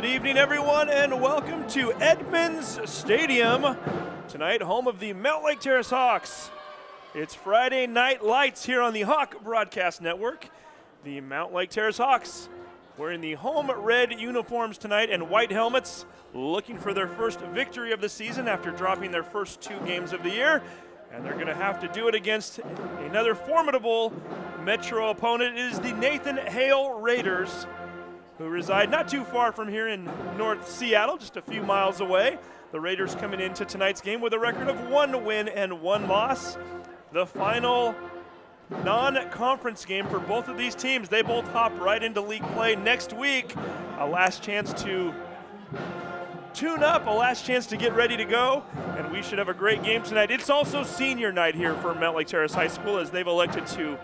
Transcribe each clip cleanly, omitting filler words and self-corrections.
Good evening, everyone, and welcome to Edmonds Stadium. Tonight, home of the Mountlake Terrace Hawks. It's Friday Night Lights here on the Hawk Broadcast Network. The Mountlake Terrace Hawks wearing the home red uniforms tonight and white helmets, looking for their first victory of the season after dropping their first two games of the year. And they're going to have to do it against another formidable Metro opponent. It is the Nathan Hale Raiders, who reside not too far from here in North Seattle, just a few miles away. The Raiders coming into tonight's game with a record of 1 win and 1 loss. The final non-conference game for both of these teams. They both hop right into league play next week. A last chance to tune up, a last chance to get ready to go, and we should have a great game tonight. It's also senior night here for Mountlake Terrace High School, as they've elected to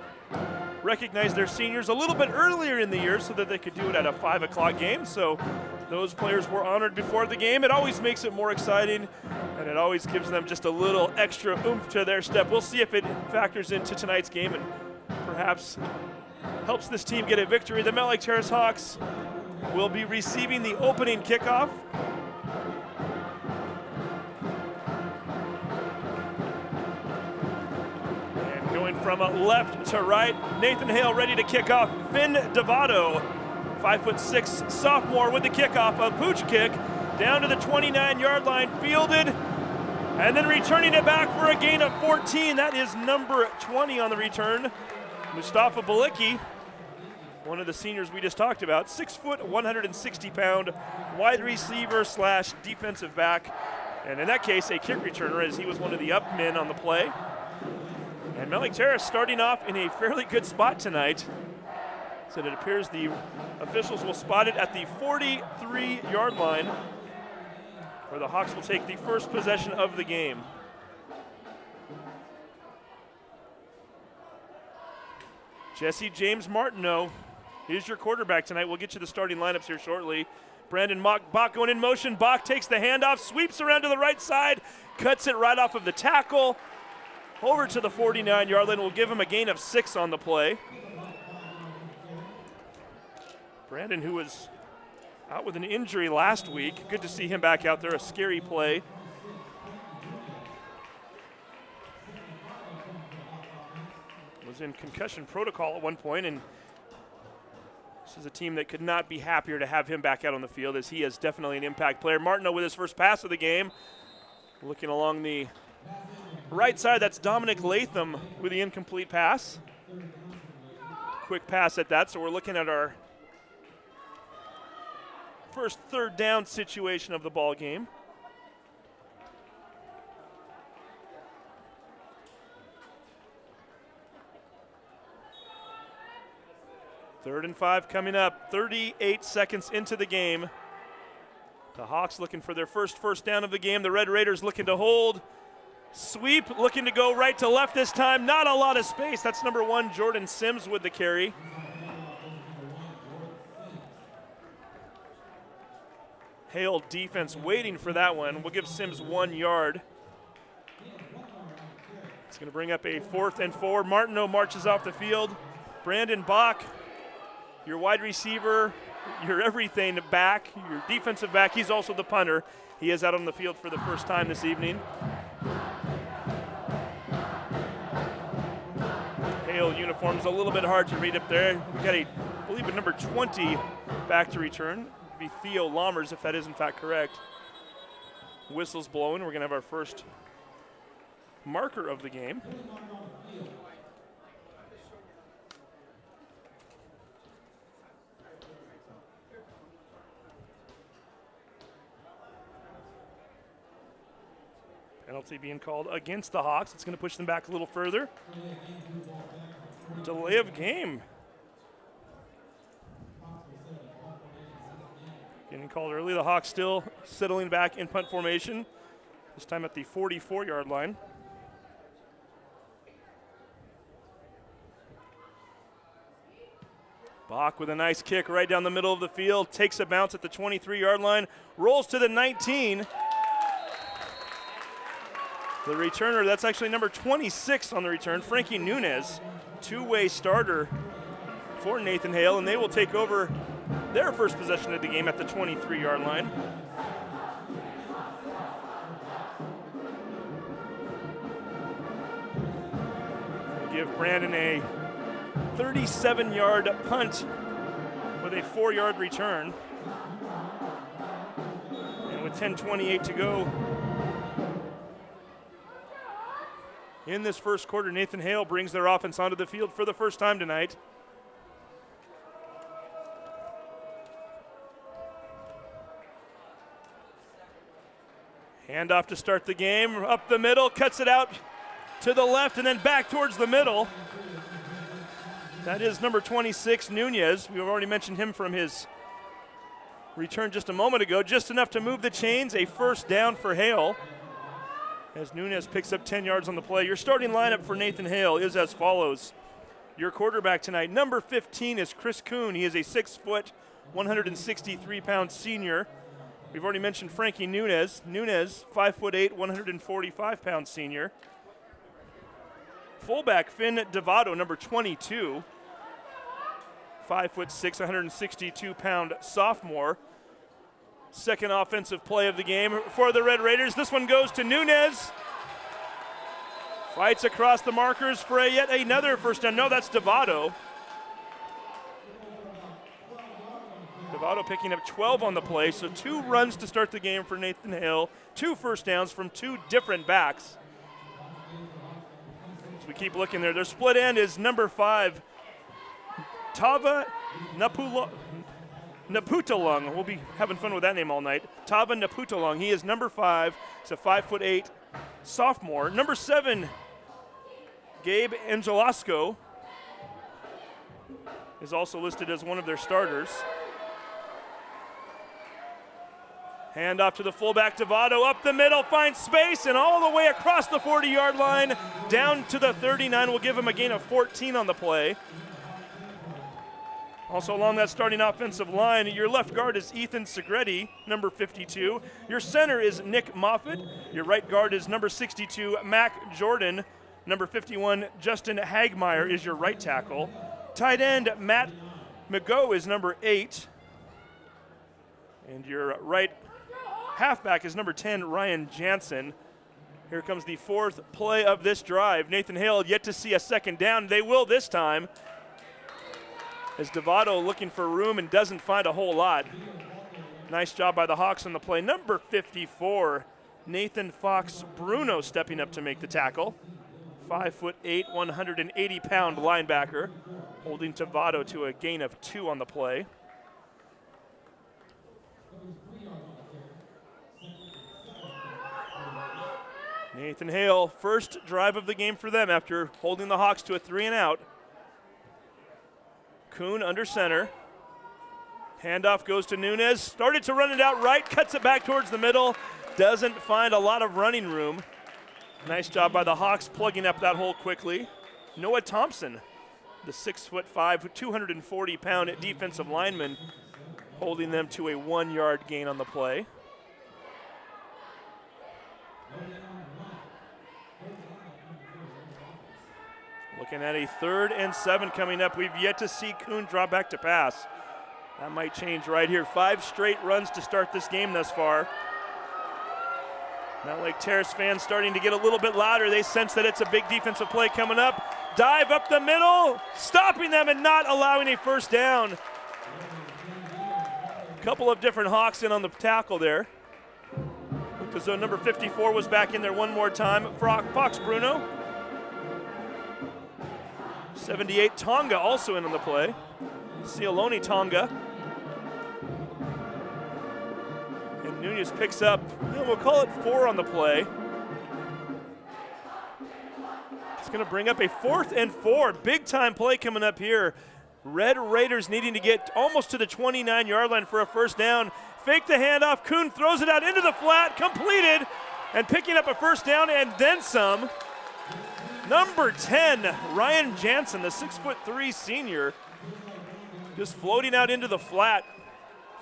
recognize their seniors a little bit earlier in the year so that they could do it at a 5 o'clock game. So those players were honored before the game. It always makes it more exciting, and it always gives them just a little extra oomph to their step. We'll see if it factors into tonight's game and perhaps helps this team get a victory. The Mountlake Terrace Hawks will be receiving the opening kickoff. From left to right, Nathan Hale ready to kick off. Finn Devato, 5'6" sophomore with the kickoff. A pooch kick down to the 29-yard line, fielded, and then returning it back for a gain of 14. That is number 20 on the return, Mustafa Balicki, one of the seniors we just talked about. 6 foot, 160-pound wide receiver slash defensive back, and in that case, a kick returner, as he was one of the up men on the play. And Mountlake Terrace starting off in a fairly good spot tonight. So it appears the officials will spot it at the 43-yard line, where the Hawks will take the first possession of the game. Jesse James Martineau is your quarterback tonight. We'll get you the starting lineups here shortly. Brandon Bach going in motion. Bach takes the handoff, sweeps around to the right side, cuts it right off of the tackle. Over to the 49-yard line, will give him a gain of 6 on the play. Brandon, who was out with an injury last week, good to see him back out there, a scary play. Was in concussion protocol at one point, and this is a team that could not be happier to have him back out on the field, as he is definitely an impact player. Martineau with his first pass of the game, looking along the right side. That's Dominic Latham with the incomplete pass. Quick pass at that, so we're looking at our first third down situation of the ball game. Third and 5 coming up, 38 seconds into the game. The Hawks looking for their first down of the game. The Red Raiders looking to hold. Sweep, looking to go right to left this time. Not a lot of space. That's number 1, Jordan Sims with the carry. Hale defense waiting for that one. We'll give Sims 1 yard. It's going to bring up a 4th and 4. Martineau marches off the field. Brandon Bach, your wide receiver, your everything back, your defensive back. He's also the punter. He is out on the field for the first time this evening. Hale uniform's a little bit hard to read up there. We got I believe a number 20 back to return. It'd be Theo Lammers, if that is in fact correct. Whistles blowing. We're going to have our first marker of the game. Penalty being called against the Hawks. It's going to push them back a little further. Delay of game. Getting called early. The Hawks still settling back in punt formation, this time at the 44-yard line. Bach with a nice kick right down the middle of the field, takes a bounce at the 23-yard line, rolls to the 19. The returner, that's actually number 26 on the return, Frankie Nunez, two-way starter for Nathan Hale, and they will take over their first possession of the game at the 23-yard line. Give Brandon a 37-yard punt with a 4-yard return. And with 10:28 to go in this first quarter, Nathan Hale brings their offense onto the field for the first time tonight. Handoff to start the game, up the middle, cuts it out to the left and then back towards the middle. That is number 26, Nunez. We've already mentioned him from his return just a moment ago. Just enough to move the chains, a first down for Hale as Nunez picks up 10 yards on the play. Your starting lineup for Nathan Hale is as follows. Your quarterback tonight, number 15, is Chris Kuhn. He is a 6-foot, 163-pound senior. We've already mentioned Frankie Nunez. Nunez, 5'8", 145-pound senior. Fullback Finn Devato, number 22, 5'6", 162-pound sophomore. Second offensive play of the game for the Red Raiders. This one goes to Nunez. Fights across the markers for yet another first down. No, that's Devato. Devato picking up 12 on the play, so 2 runs to start the game for Nathan Hale. 2 first downs from 2 different backs. As we keep looking there, their split end is number 5, Tava Naputalung. We'll be having fun with that name all night. Tava Naputalung. He is number 5. He's a 5'8" sophomore. Number 7, Gabe Angelasco, is also listed as one of their starters. Hand off to the fullback, Devato, up the middle, finds space, and all the way across the 40-yard line, down to the 39. Will give him a gain of 14 on the play. Also along that starting offensive line, your left guard is Ethan Segretti, number 52. Your center is Nick Moffitt. Your right guard is number 62, Mac Jordan. Number 51, Justin Hagmeyer is your right tackle. Tight end, Matt McGough is number 8. And your right halfback is number 10, Ryan Jansen. Here comes the 4th play of this drive. Nathan Hale yet to see a second down. They will this time, as Devato looking for room and doesn't find a whole lot. Nice job by the Hawks on the play. Number 54, Nathan Fox Bruno stepping up to make the tackle. 5'8", 180-pound linebacker, holding Devato to a gain of 2 on the play. Nathan Hale, first drive of the game for them after holding the Hawks to a 3-and-out. Kuhn under center. Handoff goes to Nunez. Started to run it out right, cuts it back towards the middle. Doesn't find a lot of running room. Nice job by the Hawks plugging up that hole quickly. Noah Thompson, the 6'5", 240-pound defensive lineman, holding them to a 1-yard gain on the play. Looking at a 3rd and 7 coming up. We've yet to see Kuhn drop back to pass. That might change right here. 5 straight runs to start this game thus far. Mountlake Terrace fans starting to get a little bit louder. They sense that it's a big defensive play coming up. Dive up the middle, stopping them and not allowing a first down. A couple of different Hawks in on the tackle there. Because though number 54 was back in there one more time. Fox Bruno. 78 Tonga also in on the play. Cialoni Tonga. And Nunez picks up, we'll call it 4 on the play. It's going to bring up a 4th and 4. Big time play coming up here. Red Raiders needing to get almost to the 29-yard line for a first down. Fake the handoff. Kuhn throws it out into the flat, completed, and picking up a first down and then some. Number 10, Ryan Jansen, the 6'3" senior, just floating out into the flat.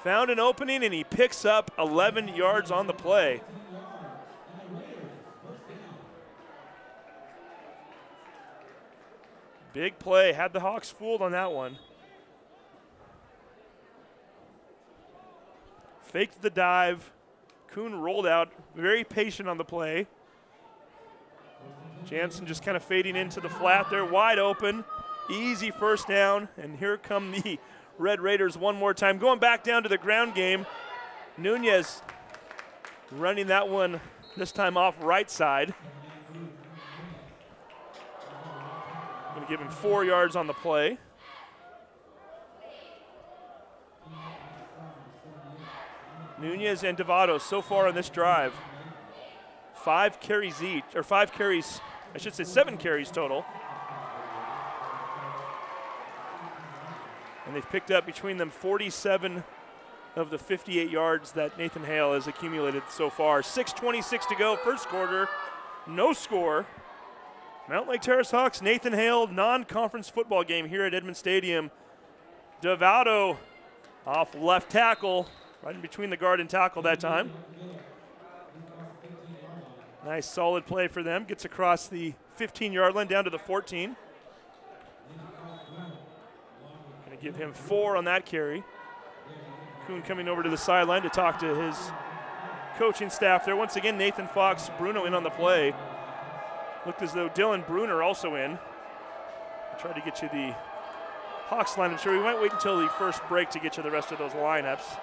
Found an opening and he picks up 11 yards on the play. Big play, had the Hawks fooled on that one. faked the dive. Kuhn rolled out, very patient on the play. Jansen just kind of fading into the flat there, wide open. Easy first down, and here come the Red Raiders one more time. Going back down to the ground game. Nunez running that one this time off right side. Going to give him 4 yards on the play. Nunez and Devato so far on this drive. 5 carries each, or 5 carries, I should say 7 carries total. And they've picked up between them 47 of the 58 yards that Nathan Hale has accumulated so far. 6:26 to go, first quarter, no score. Mountlake Terrace Hawks, Nathan Hale, non-conference football game here at Edmond Stadium. Devato off left tackle, right in between the guard and tackle that time. Nice solid play for them. Gets across the 15-yard line down to the 14. Going to give him 4 on that carry. Kuhn coming over to the sideline to talk to his coaching staff there. Once again, Nathan Fox, Bruno in on the play. Looked as though Dylan Bruner also in. I'll try to get you the Hawks lineup. Sure, we might wait until the first break to get you the rest of those lineups.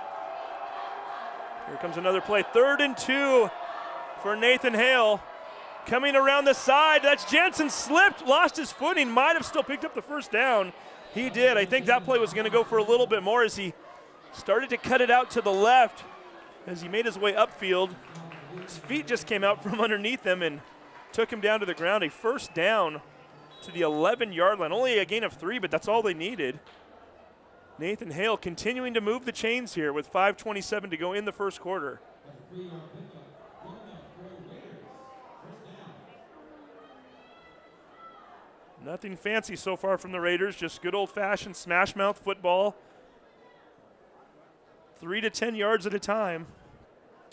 Here comes another play. 3rd and 2 for Nathan Hale. Coming around the side, that's Jansen, slipped, lost his footing, might have still picked up the first down. He did. I think that play was going to go for a little bit more as he started to cut it out to the left as he made his way upfield. His feet just came out from underneath him and took him down to the ground. A first down to the 11-yard line. Only a gain of 3, but that's all they needed. Nathan Hale continuing to move the chains here with 5:27 to go in the first quarter. Nothing fancy so far from the Raiders, just good old-fashioned smash mouth football. 3 to 10 yards at a time.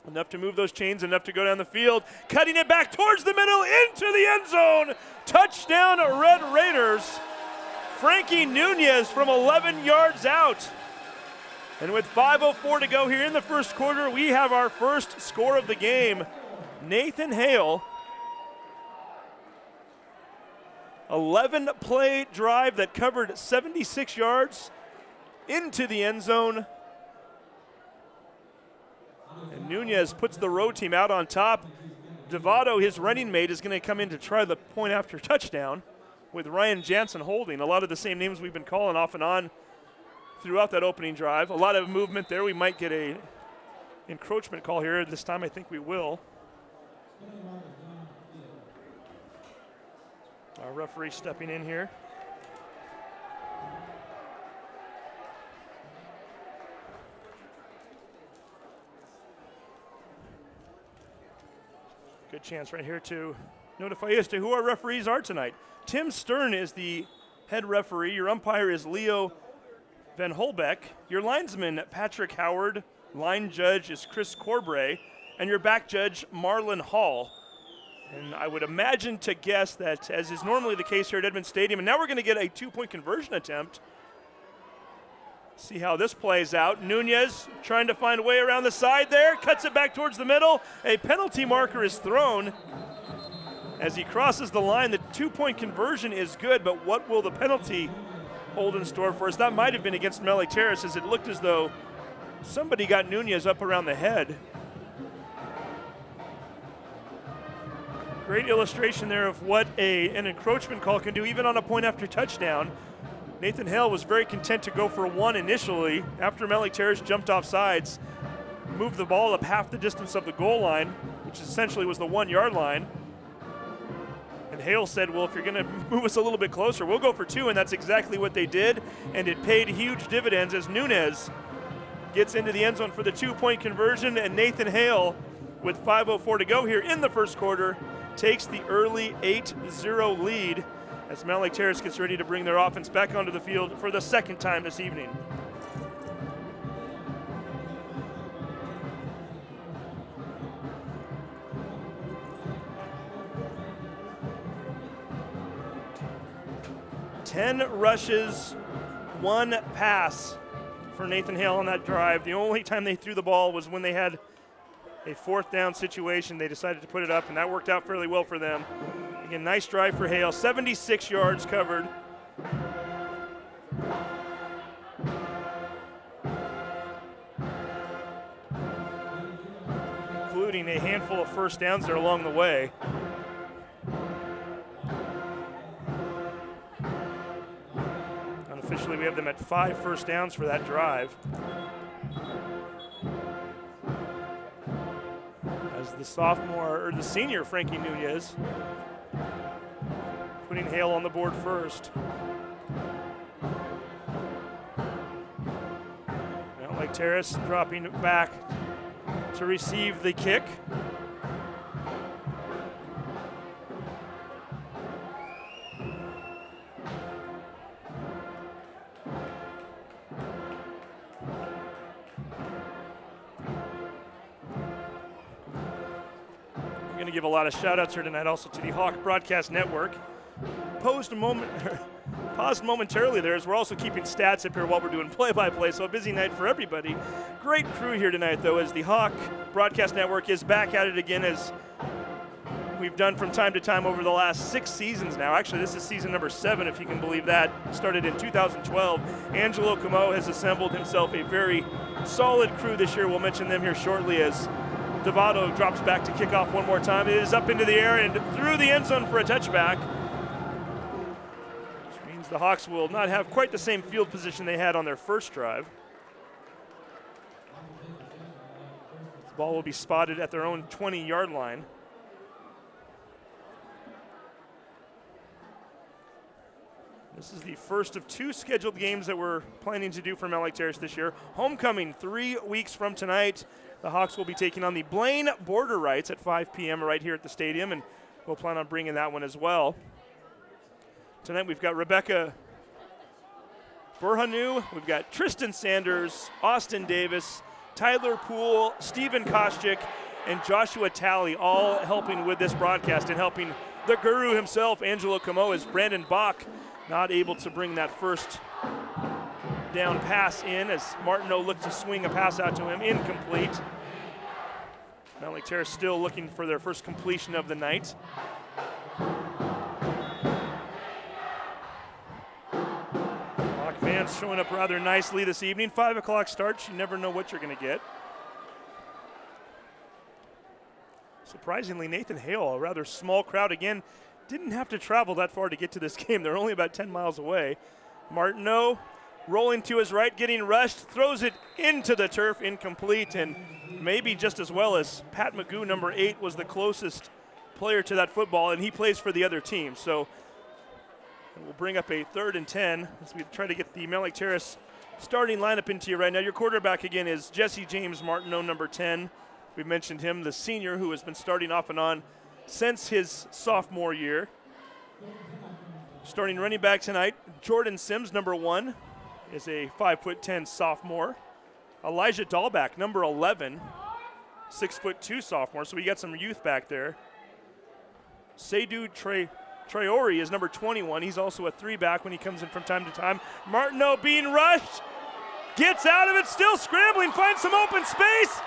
Enough to move those chains, enough to go down the field. Cutting it back towards the middle, into the end zone. Touchdown, Red Raiders. Frankie Nunez from 11 yards out. And with 5:04 to go here in the first quarter, we have our first score of the game. Nathan Hale. 11-play drive that covered 76 yards into the end zone. And Nunez puts the road team out on top. Devato, his running mate, is going to come in to try the point after touchdown with Ryan Jansen holding. A lot of the same names we've been calling off and on throughout that opening drive. A lot of movement there. We might get a encroachment call here. This time I think we will. Our referee stepping in here. Good chance right here to notify us to who our referees are tonight. Tim Stern is the head referee. Your umpire is Leo Van Holbeck. Your linesman, Patrick Howard. Line judge is Chris Corbray. And your back judge, Marlon Hall. And I would imagine to guess that, as is normally the case here at Edmond Stadium, and now we're going to get a 2-point conversion attempt. See how this plays out. Nunez trying to find a way around the side there, cuts it back towards the middle. A penalty marker is thrown as he crosses the line. The 2-point conversion is good, but what will the penalty hold in store for us? That might have been against Mountlake Terrace, as it looked as though somebody got Nunez up around the head. Great illustration there of what an encroachment call can do, even on a point after touchdown. Nathan Hale was very content to go for 1 initially after Mountlake Terrace jumped off sides, moved the ball up half the distance of the goal line, which essentially was the 1-yard line. And Hale said, well, if you're going to move us a little bit closer, we'll go for 2, and that's exactly what they did, and it paid huge dividends as Nunez gets into the end zone for the 2-point conversion, and Nathan Hale, with 5:04 to go here in the first quarter, takes the early 8-0 lead as Mountlake Terrace gets ready to bring their offense back onto the field for the second time this evening. Ten rushes, 1 pass for Nathan Hale on that drive. The only time they threw the ball was when they had a 4th down situation. They decided to put it up, and that worked out fairly well for them. Again, nice drive for Hale, 76 yards covered. Including a handful of first downs there along the way. Unofficially, we have them at 5 first downs for that drive. As the senior Frankie Nunez putting Hale on the board first. Mountlake Terrace dropping it back to receive the kick. We're going to give a lot of shout outs here tonight also to the Hawk Broadcast Network. Paused momentarily there as we're also keeping stats up here while we're doing play-by-play, so a busy night for everybody. Great crew here tonight, though, as the Hawk Broadcast Network is back at it again, as we've done from time to time over the last 6 seasons now. Actually, this is season number 7, if you can believe that. Started in 2012. Angelo Camo has assembled himself a very solid crew this year. We'll mention them here shortly as Devato drops back to kick off one more time. It is up into the air and through the end zone for a touchback. The Hawks will not have quite the same field position they had on their first drive. The ball will be spotted at their own 20-yard line. This is the first of 2 scheduled games that we're planning to do for Mountlake Terrace this year. Homecoming 3 weeks from tonight. The Hawks will be taking on the Blaine Border Rights at 5 p.m. right here at the stadium, and we'll plan on bringing that one as well. Tonight we've got Rebecca Burhanu, we've got Tristan Sanders, Austin Davis, Tyler Poole, Stephen Koschik, and Joshua Talley, all helping with this broadcast and helping the guru himself, Angelo Camo, as Brandon Bach not able to bring that first down pass in as Martineau looked to swing a pass out to him, incomplete. Mountlake Terrace still looking for their first completion of the night. Fans showing up rather nicely this evening. 5 o'clock start, you never know what you're going to get. Surprisingly, Nathan Hale, a rather small crowd again, didn't have to travel that far to get to this game. They're only about 10 miles away. Martineau rolling to his right, getting rushed, throws it into the turf, incomplete, and maybe just as well as Pat Magoo, number 8, was the closest player to that football, and he plays for the other team. So we'll bring up a 3rd and 10 as we try to get the Mountlake Terrace starting lineup into you right now. Your quarterback again is Jesse James Martineau, number 10. We've mentioned him, the senior who has been starting off and on since his sophomore year. Starting running back tonight, Jordan Sims, number 1, is a 5'10" sophomore. Elijah Dahlback, number 11, 6'2" sophomore, so we got some youth back there. Seydou Traore is number 21. He's also a 3-back when he comes in from time to time. Martineau being rushed, gets out of it, still scrambling, finds some open space,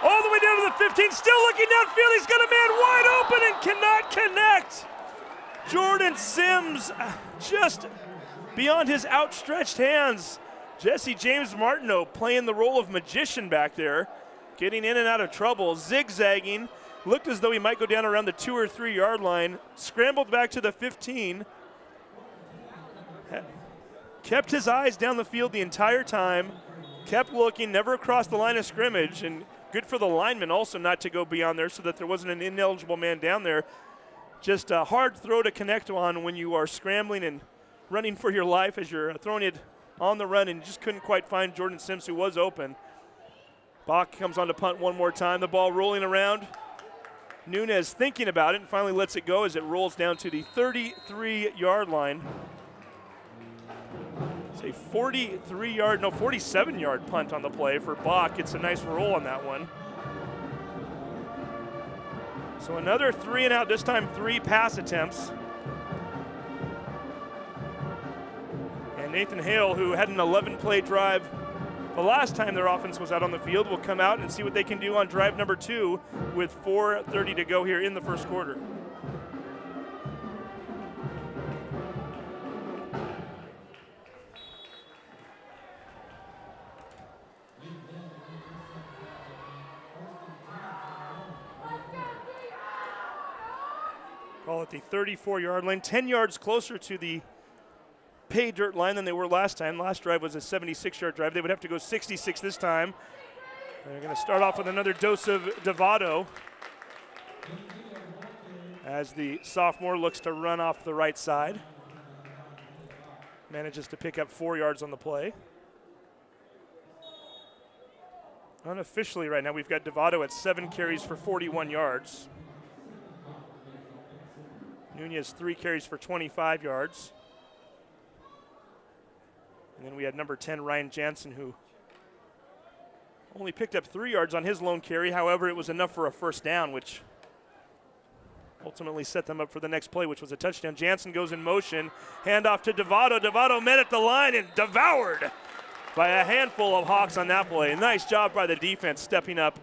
all the way down to the 15, still looking downfield. He's got a man wide open and cannot connect. Jordan Sims just beyond his outstretched hands. Jesse James Martineau playing the role of magician back there, getting in and out of trouble, zigzagging. Looked as though he might go down around the 2 or 3 yard line, scrambled back to the 15, kept his eyes down the field the entire time, kept looking, never across the line of scrimmage, and good for the lineman also not to go beyond there so that there wasn't an ineligible man down there. Just a hard throw to connect on when you are scrambling and running for your life as you're throwing it on the run, and just couldn't quite find Jordan Sims, who was open. Bach comes on to punt one more time, the ball rolling around. Nunez thinking about it and finally lets it go as it rolls down to the 33-yard line. It's a 47-yard punt on the play for Bach. It's a nice roll on that one. So another 3 and out, this time 3 pass attempts. And Nathan Hale, who had an 11-play drive the last time their offense was out on the field. We'll come out and see what they can do on drive number 2 with 4:30 to go here in the first quarter. Call it the 34-yard line, 10 yards closer to the pay dirt line than they were last time. Last drive was a 76-yard drive. They would have to go 66 this time. They're going to start off with another dose of Devado as the sophomore looks to run off the right side. Manages to pick up 4 yards on the play. Unofficially right now, we've got Devado at 7 carries for 41 yards. Nunez 3 carries for 25 yards. And then we had number 10, Ryan Jansen, who only picked up 3 yards on his lone carry. However, it was enough for a first down, which ultimately set them up for the next play, which was a touchdown. Jansen goes in motion. Handoff to Devado. Devado met at the line and devoured by a handful of Hawks on that play. Nice job by the defense stepping up,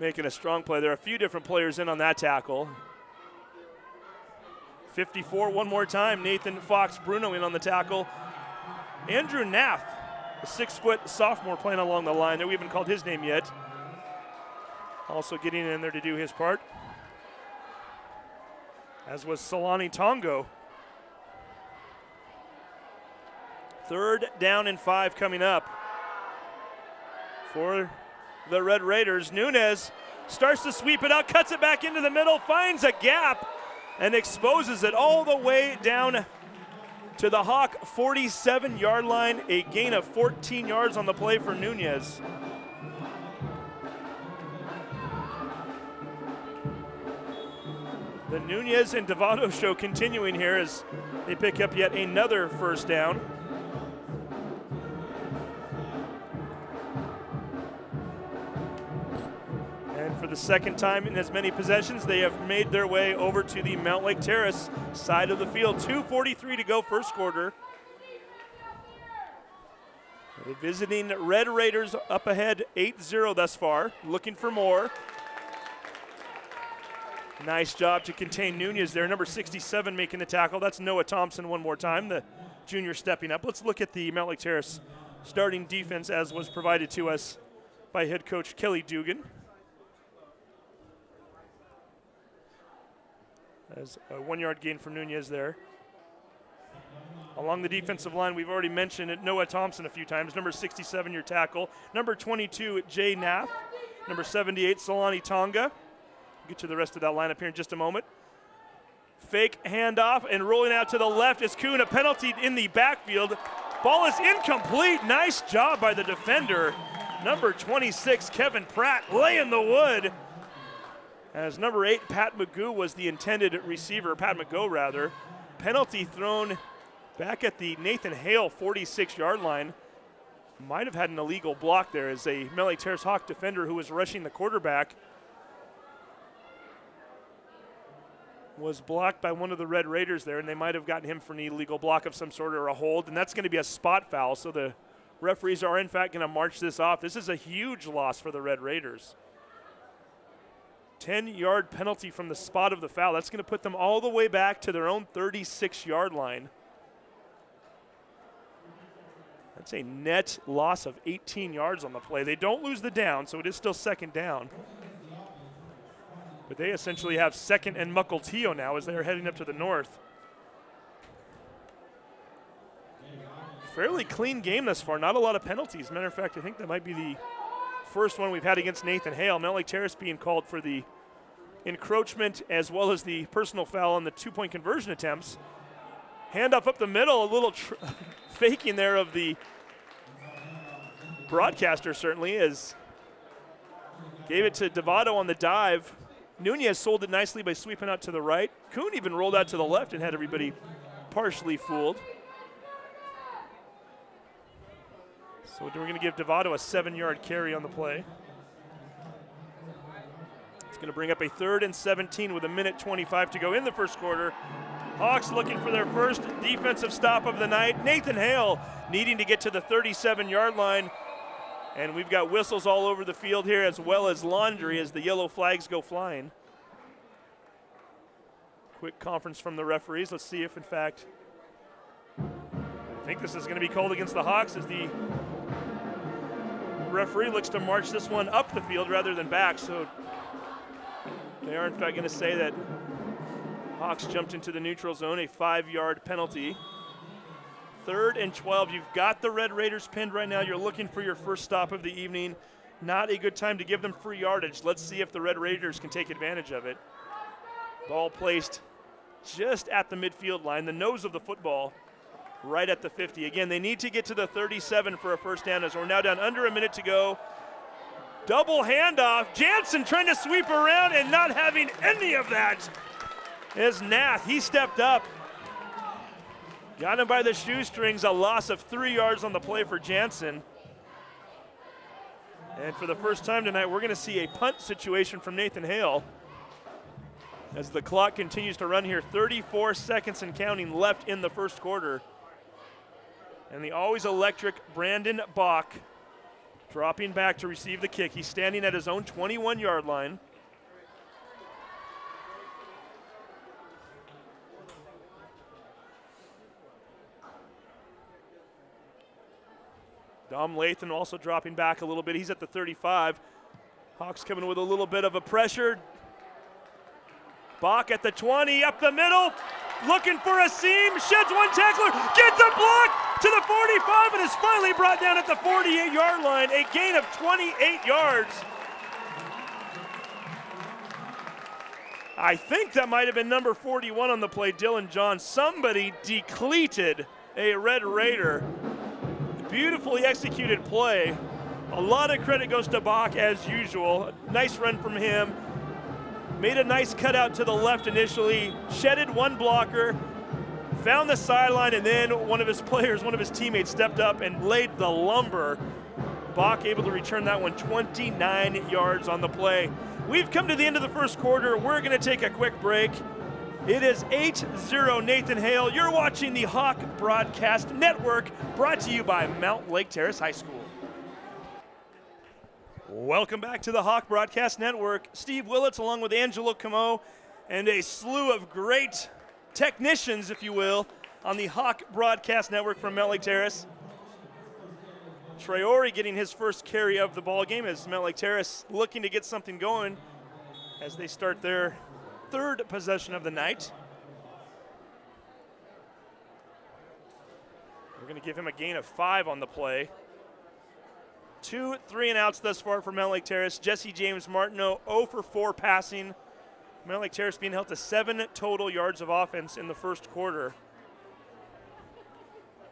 making a strong play. There are a few different players in on that tackle. 54 one more time. Nathan Fox Bruno in on the tackle. Andrew Nath, a 6-foot sophomore playing along the line there. We haven't called his name yet. Also getting in there to do his part, as was Solani Tongo. 3rd down and 5 coming up for the Red Raiders. Nunez starts to sweep it out, cuts it back into the middle, finds a gap, and exposes it all the way down to the Hawk 47-yard line. A gain of 14 yards on the play for Nunez. The Nunez and Devado show continuing here as they pick up yet another first down. For the second time in as many possessions, they have made their way over to the Mountlake Terrace side of the field. 2:43 to go first quarter. The visiting Red Raiders up ahead 8-0 thus far, looking for more. Nice job to contain Nunez there. Number 67 making the tackle. That's Noah Thompson one more time, the junior stepping up. Let's look at the Mountlake Terrace starting defense as was provided to us by head coach Kelly Dugan. As a 1-yard gain for Nunez there. Along the defensive line, we've already mentioned it, Noah Thompson a few times. Number 67, your tackle. Number 22, Jay Nath. Number 78, Solani Tonga. We'll get to the rest of that lineup here in just a moment. Fake handoff and rolling out to the left is Kuhn. A penalty in the backfield. Ball is incomplete. Nice job by the defender. Number 26, Kevin Pratt, laying the wood. As number 8, Pat McGough was the intended receiver, Pat McGough rather. Penalty thrown back at the Nathan Hale 46-yard line. Might have had an illegal block there as a Mountlake Terrace Hawk defender who was rushing the quarterback was blocked by one of the Red Raiders there, and they might have gotten him for an illegal block of some sort or a hold, and that's going to be a spot foul, so the referees are in fact going to march this off. This is a huge loss for the Red Raiders. 10-yard penalty from the spot of the foul. That's going to put them all the way back to their own 36-yard line. That's a net loss of 18 yards on the play. They don't lose the down, so it is still second down. But they essentially have second and Mukilteo now as they're heading up to the north. Fairly clean game thus far. Not a lot of penalties. Matter of fact, I think that might be the first one we've had against Nathan Hale. Mountlake Terrace being called for the encroachment as well as the personal foul on the 2-point conversion attempts. Handoff up the middle, a little faking there of the broadcaster certainly, as gave it to Devado on the dive. Nunez sold it nicely by sweeping out to the right. Kuhn even rolled out to the left and had everybody partially fooled. So we're going to give Devado a 7-yard carry on the play. It's going to bring up a 3rd and 17 with 1:25 to go in the first quarter Hawks looking for their first defensive stop of the night. Nathan Hale needing to get to the 37-yard line. And we've got whistles all over the field here, as well as laundry as the yellow flags go flying. Quick conference from the referees. Let's see if, in fact, I think this is going to be called against the Hawks as the referee looks to march this one up the field rather than back. So they are, in fact, going to say that Hawks jumped into the neutral zone, a 5-yard penalty. 3rd and 12. You've got the Red Raiders pinned right now. You're looking for your first stop of the evening. Not a good time to give them free yardage. Let's see if the Red Raiders can take advantage of it. Ball placed just at the midfield line, the nose of the football right at the 50. Again, they need to get to the 37 for a first down as we're now down under a minute to go. Double handoff. Jansen trying to sweep around and not having any of that. As Nath, he stepped up. Got him by the shoestrings, a loss of 3 yards on the play for Jansen. And for the first time tonight, we're going to see a punt situation from Nathan Hale. As the clock continues to run here, 34 seconds and counting left in the first quarter. And the always electric Brandon Bach dropping back to receive the kick. He's standing at his own 21-yard line. Dom Lathan also dropping back a little bit. He's at the 35. Hawks coming with a little bit of a pressure. Bach at the 20, up the middle, looking for a seam, sheds one tackler, gets a block to the 45, and is finally brought down at the 48-yard line, a gain of 28 yards. I think that might have been number 41 on the play, Dylan John. Somebody decleated a Red Raider. Beautifully executed play. A lot of credit goes to Bach as usual. Nice run from him. Made a nice cutout to the left initially, shedded one blocker, found the sideline, and then one of his players, one of his teammates stepped up and laid the lumber. Bach able to return that one 29 yards on the play. We've come to the end of the first quarter. We're going to take a quick break. It is 8-0 Nathan Hale. You're watching the Hawk Broadcast Network, brought to you by Mountlake Terrace High School. Welcome back to the Hawk Broadcast Network. Steve Willits along with Angelo Camo and a slew of great technicians, if you will, on the Hawk Broadcast Network from Mountlake Terrace. Traore getting his first carry of the ball game as Mountlake Terrace looking to get something going as they start their 3rd possession of the night. We're going to give him a gain of 5 on the play. 2 3-and-outs thus far for Mountlake Terrace. Jesse James Martineau 0 for 4 passing. Mountlake Terrace being held to 7 total yards of offense in the first quarter.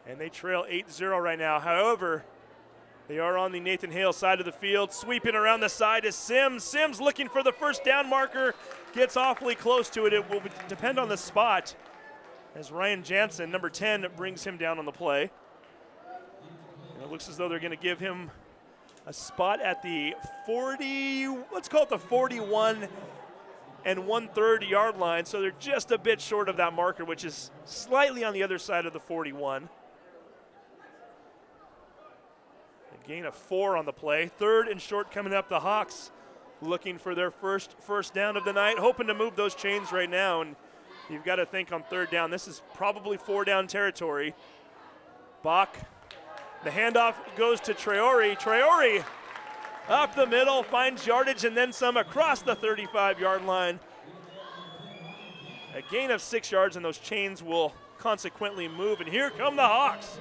And they trail 8-0 right now. However, they are on the Nathan Hale side of the field. Sweeping around the side is Sims. Sims looking for the first down marker. Gets awfully close to it. It will depend on the spot as Ryan Jansen, number 10, brings him down on the play. And it looks as though they're going to give him a spot at the 40, let's call it the 41 and 1/3 yard line. So they're just a bit short of that marker, which is slightly on the other side of the 41. A gain of 4 on the play. 3rd and short coming up. The Hawks looking for their first down of the night, hoping to move those chains right now. And you've got to think on 3rd down, this is probably 4-down territory. Bach. The handoff goes to Traore. Traore up the middle, finds yardage and then some across the 35-yard line. A gain of 6 yards, and those chains will consequently move. And here come the Hawks.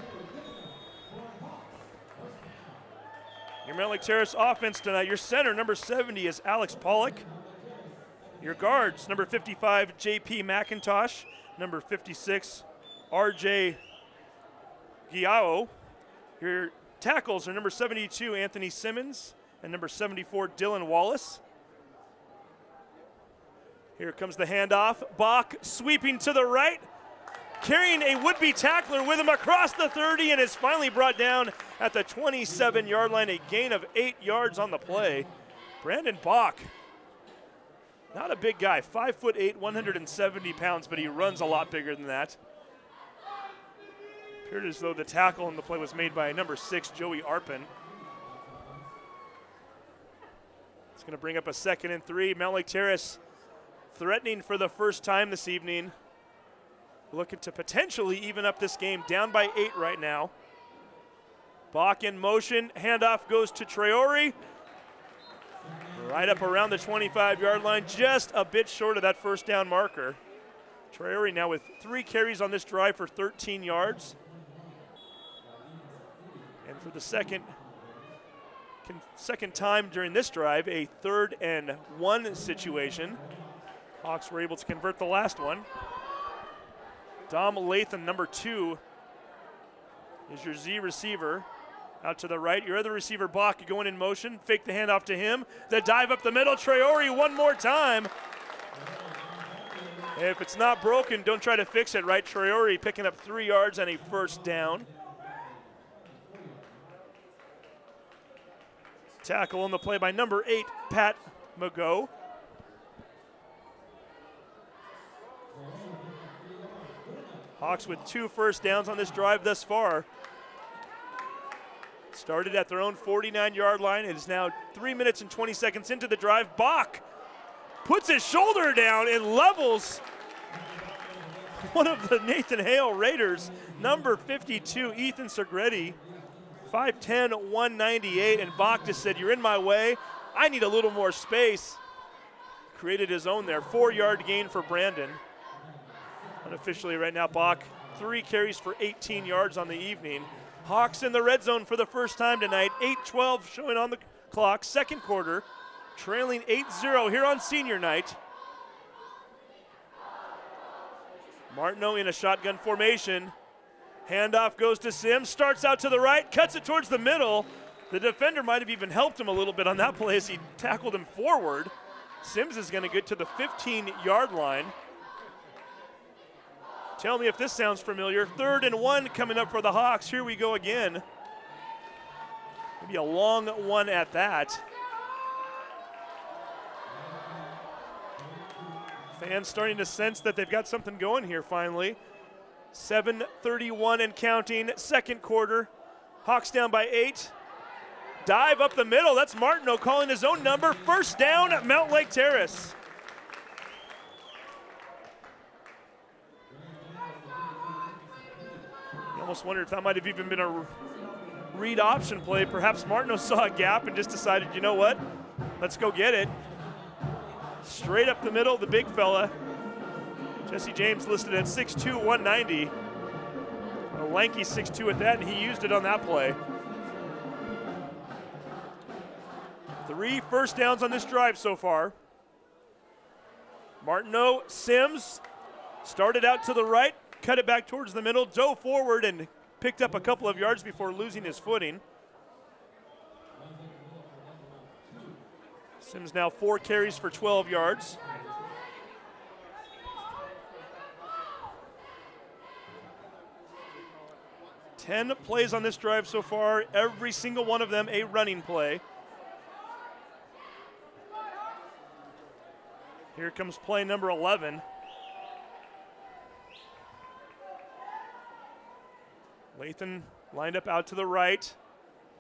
Your Mountlake Terrace offense tonight. Your center, number 70, is Alex Pollock. Your guards, number 55, J.P. McIntosh. Number 56, R.J. Giao. Your tackles are number 72, Anthony Simmons, and number 74, Dylan Wallace. Here comes the handoff. Bach sweeping to the right, carrying a would-be tackler with him across the 30, and is finally brought down at the 27-yard line, a gain of 8 yards on the play. Brandon Bach, Not a big guy, 5'8", 170 pounds, but he runs a lot bigger than that. Appeared as though the tackle in the play was made by number 6, Joey Arpin. It's going to bring up a 2nd and 3. Mountlake Terrace threatening for the first time this evening. Looking to potentially even up this game, down by 8 right now. Bach in motion, handoff goes to Traore. Right up around the 25-yard line, just a bit short of that first down marker. Traore now with 3 carries on this drive for 13 yards. And for the second time during this drive, a 3rd and 1 situation. Hawks were able to convert the last one. Dom Latham, number 2, is your Z receiver. Out to the right, your other receiver, Bach, going in motion. Fake the handoff to him. The dive up the middle, Traore one more time. If it's not broken, don't try to fix it, right? Traore picking up 3 yards and a first down. Tackle on the play by number 8, Pat Mago. Hawks with 2 first downs on this drive thus far. Started at their own 49-yard line. It is now 3 minutes and 20 seconds into the drive. Bach puts his shoulder down and levels one of the Nathan Hale Raiders, number 52, Ethan Segretti, 5'10", 198, and Bach just said, "You're in my way. I need a little more space." Created his own there. 4-yard gain for Brandon. Unofficially right now, Bach, 3 carries for 18 yards on the evening. Hawks in the red zone for the first time tonight. 8:12 showing on the clock, 2nd quarter. Trailing 8-0 here on senior night. Martineau in a shotgun formation. Handoff goes to Sims, starts out to the right, cuts it towards the middle. The defender might have even helped him a little bit on that play as he tackled him forward. Sims is going to get to the 15-yard line. Tell me if this sounds familiar. 3rd and 1 coming up for the Hawks. Here we go again. Maybe a long one at that. Fans starting to sense that they've got something going here finally. 7:31 and counting, 2nd quarter. Hawks down by 8. Dive up the middle. That's Martineau calling his own number. First down at Mountlake Terrace. Almost wonder if that might have even been a read option play. Perhaps Martineau saw a gap and just decided, you know what, let's go get it. Straight up the middle, the big fella. Jesse James listed at 6'2", 190. A lanky 6'2" at that, and he used it on that play. 3 first downs on this drive so far. Martineau, Sims, started out to the right, cut it back towards the middle, dove forward and picked up a couple of yards before losing his footing. Sims now 4 carries for 12 yards. Ten plays on this drive so far, every single one of them a running play. Here comes play number 11. Latham lined up out to the right.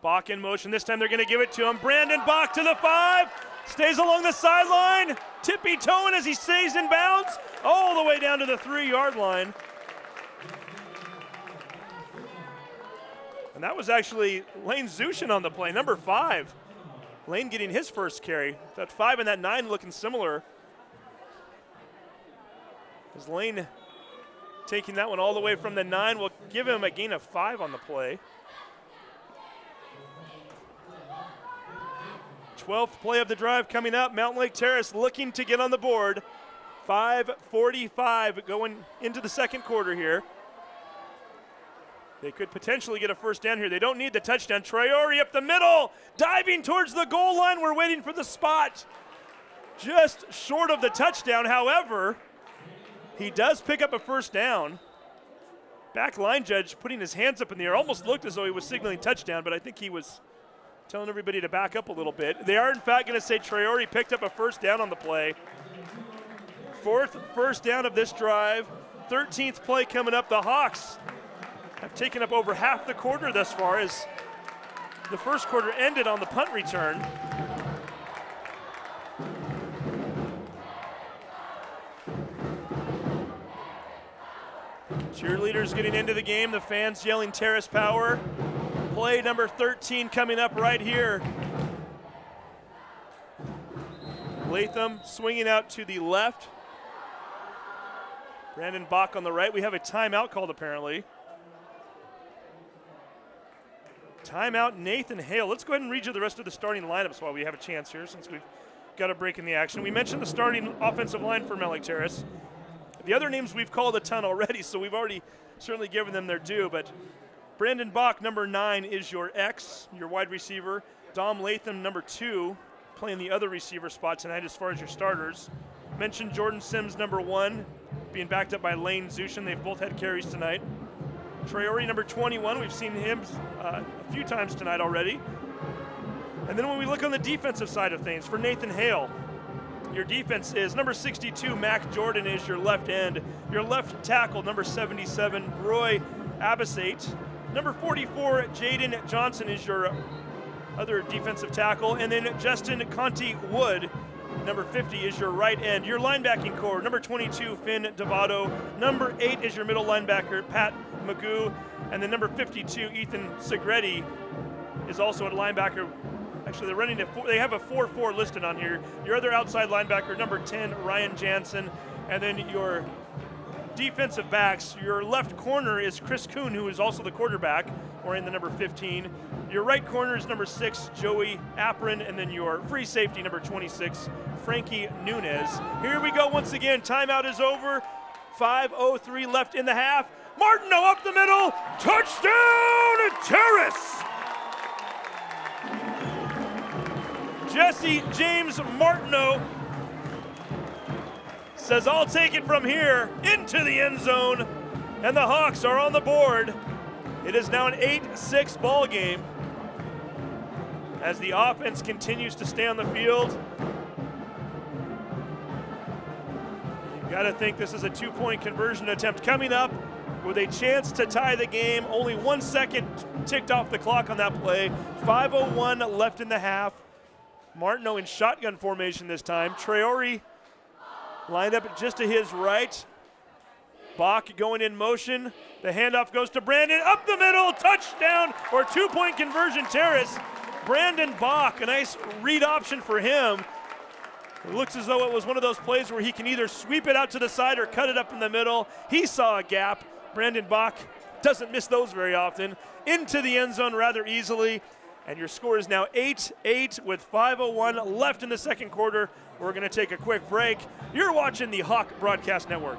Bach in motion. This time they're going to give it to him. Brandon Bach to the 5. Stays along the sideline. Tippy-toeing as he stays in bounds. All the way down to the 3-yard line. And that was actually Lane Zushin on the play, number 5. Lane getting his first carry. That 5 and that 9 looking similar. As Lane taking that one all the way from the 9 will give him a gain of 5 on the play. 12th play of the drive coming up. Mountlake Terrace looking to get on the board. 5:45 going into the 2nd quarter here. They could potentially get a first down here. They don't need the touchdown. Traore up the middle, diving towards the goal line. We're waiting for the spot. Just short of the touchdown, however, he does pick up a first down. Back line judge putting his hands up in the air. Almost looked as though he was signaling touchdown, but I think he was telling everybody to back up a little bit. They are, in fact, going to say Traore picked up a first down on the play. Fourth first down of this drive. 13th play coming up. The Hawks have taken up over half the quarter thus far as the first quarter ended on the punt return. Cheerleaders getting into the game, the fans yelling Terrace power. Play number 13 coming up right here. Latham swinging out to the left. Brandon Bach on the right. We have a timeout called apparently. Timeout, Nathan Hale. Let's go ahead and read you the rest of the starting lineups while we have a chance here since we've got a break in the action. We mentioned the starting offensive line for Mountlake Terrace. The other names we've called a ton already, so we've already certainly given them their due, but Brandon Bach, number 9, is your X, your wide receiver. Dom Latham, number 2, playing the other receiver spot tonight as far as your starters. Mentioned Jordan Sims, number 1, being backed up by Lane Zushin. They've both had carries tonight. Traore, number 21, we've seen him a few times tonight already. And then when we look on the defensive side of things, for Nathan Hale, your defense is number 62, Mac Jordan is your left end. Your left tackle, number 77, Roy Abasate. Number 44, Jaden Johnson is your other defensive tackle. And then Justin Conti Wood, number 50, is your right end. Your linebacking core, number 22, Finn Devato. Number 8 is your middle linebacker, Pat Magoo. And then number 52, Ethan Segretti, is also a linebacker. Actually, they're running they have a 4-4 listed on here. Your other outside linebacker, number 10, Ryan Jansen. And then your defensive backs, your left corner is Chris Kuhn, who is also the quarterback, or in the number 15. Your right corner is number 6, Joey Apron. And then your free safety, number 26, Frankie Nunez. Here we go once again. Timeout is over. 5:03 left in the half. Martineau up the middle. Touchdown, Terrace! Jesse James Martineau says, I'll take it from here into the end zone. And the Hawks are on the board. It is now an 8-6 ball game as the offense continues to stay on the field. You've got to think this is a 2-point conversion attempt coming up with a chance to tie the game. Only 1 second ticked off the clock on that play. 5:01 left in the half. Martineau in shotgun formation this time. Traore lined up just to his right. Bach going in motion. The handoff goes to Brandon. Up the middle, touchdown, or 2-point conversion, Terrace. Brandon Bach, a nice read option for him. It looks as though it was one of those plays where he can either sweep it out to the side or cut it up in the middle. He saw a gap. Brandon Bach doesn't miss those very often. Into the end zone rather easily. And your score is now 8-8 with 5:01 left in the second quarter. We're going to take a quick break. You're watching the Hawk Broadcast Network.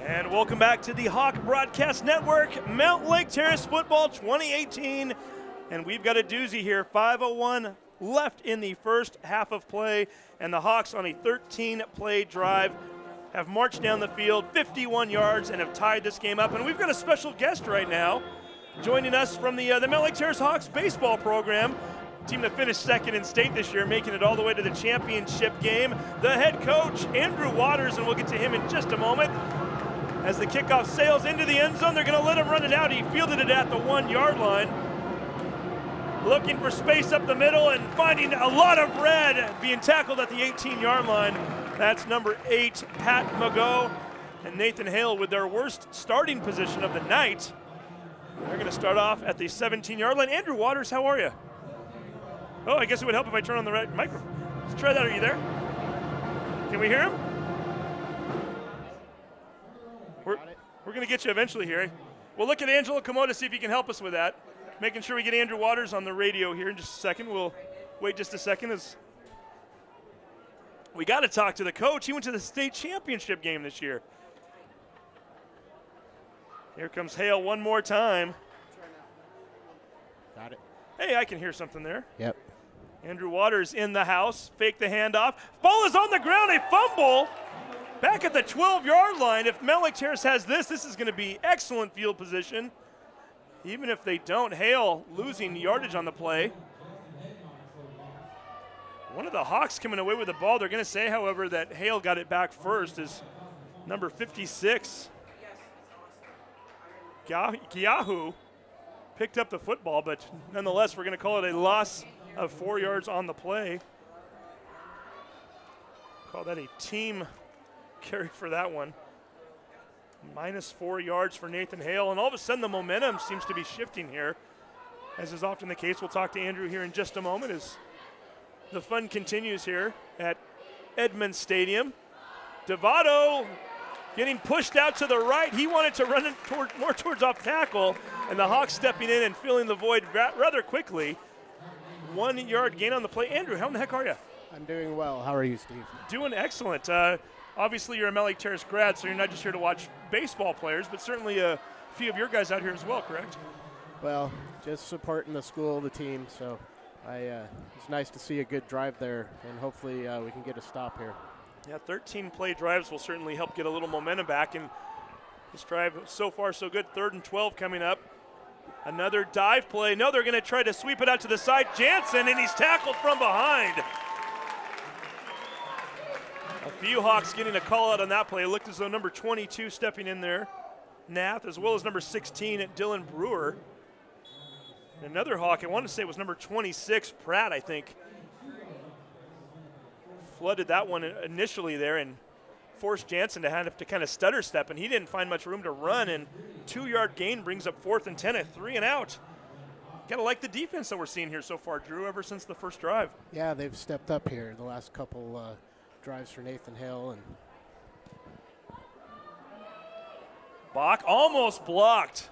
And welcome back to the Hawk Broadcast Network, Mountlake Terrace Football 2018. And we've got a doozy here, 5:01 left in the first half of play. And the Hawks on a 13-play drive have marched down the field 51 yards and have tied this game up. And we've got a special guest right now joining us from the Mountlake Terrace Hawks baseball program, team that finished second in state this year, making it all the way to the championship game. The head coach, Andrew Waters, and we'll get to him in just a moment. As the kickoff sails into the end zone, they're going to let him run it out. He fielded it at the 1-yard line. Looking for space up the middle and finding a lot of red, being tackled at the 18-yard line. That's number 8, Pat Magoo, and Nathan Hale with their worst starting position of the night. They're going to start off at the 17-yard line. Andrew Waters, how are you? Oh, I guess it would help if I turn on the right microphone. Let's try that. Are you there? Can we hear him? We're going to get you eventually here. We'll look at Angelo Komodo to see if he can help us with that. Making sure we get Andrew Waters on the radio here in just a second. We'll wait just a second as we got to talk to the coach. He went to the state championship game this year. Here comes Hale one more time. Got it. Hey, I can hear something there. Yep. Andrew Waters in the house. Fake the handoff. Ball is on the ground. A fumble back at the 12-yard line. If Mountlake Terrace has this is going to be excellent field position. Even if they don't, Hale losing yardage on the play. One of the Hawks coming away with the ball. They're going to say, however, that Hale got it back first is number 56. Giahu picked up the football, but nonetheless, we're going to call it a loss of 4 yards on the play. Call that a team carry for that one. Minus 4 yards for Nathan Hale, and all of a sudden the momentum seems to be shifting here, as is often the case. We'll talk to Andrew here in just a moment as the fun continues here at Edmonds Stadium. Devato getting pushed out to the right. He wanted to run it more towards off tackle, and the Hawks stepping in and filling the void rather quickly. 1 yard gain on the play. Andrew, how in the heck are you? I'm doing well. How are you, Steve? Doing excellent. Obviously, you're a Mountlake Terrace grad, so you're not just here to watch baseball players, but certainly a few of your guys out here as well, correct? Well, just supporting the school, the team, so it's nice to see a good drive there, and hopefully we can get a stop here. Yeah, 13 play drives will certainly help get a little momentum back, and this drive so far so good. 3rd and 12 coming up. Another dive play. No, they're going to try to sweep it out to the side. Jansen, and he's tackled from behind. A few Hawks getting a call out on that play. It looked as though number 22 stepping in there, Nath, as well as number 16 at Dylan Brewer. And another Hawk, I want to say it was number 26, Pratt, I think, flooded that one initially there and forced Jansen to have to kind of stutter step, and he didn't find much room to run, and 2 yard gain brings up 4th and 10 at 3 and out. Gotta like the defense that we're seeing here so far, Drew, ever since the first drive. Yeah, they've stepped up here the last couple drives for Nathan Hale. And Bach almost blocked.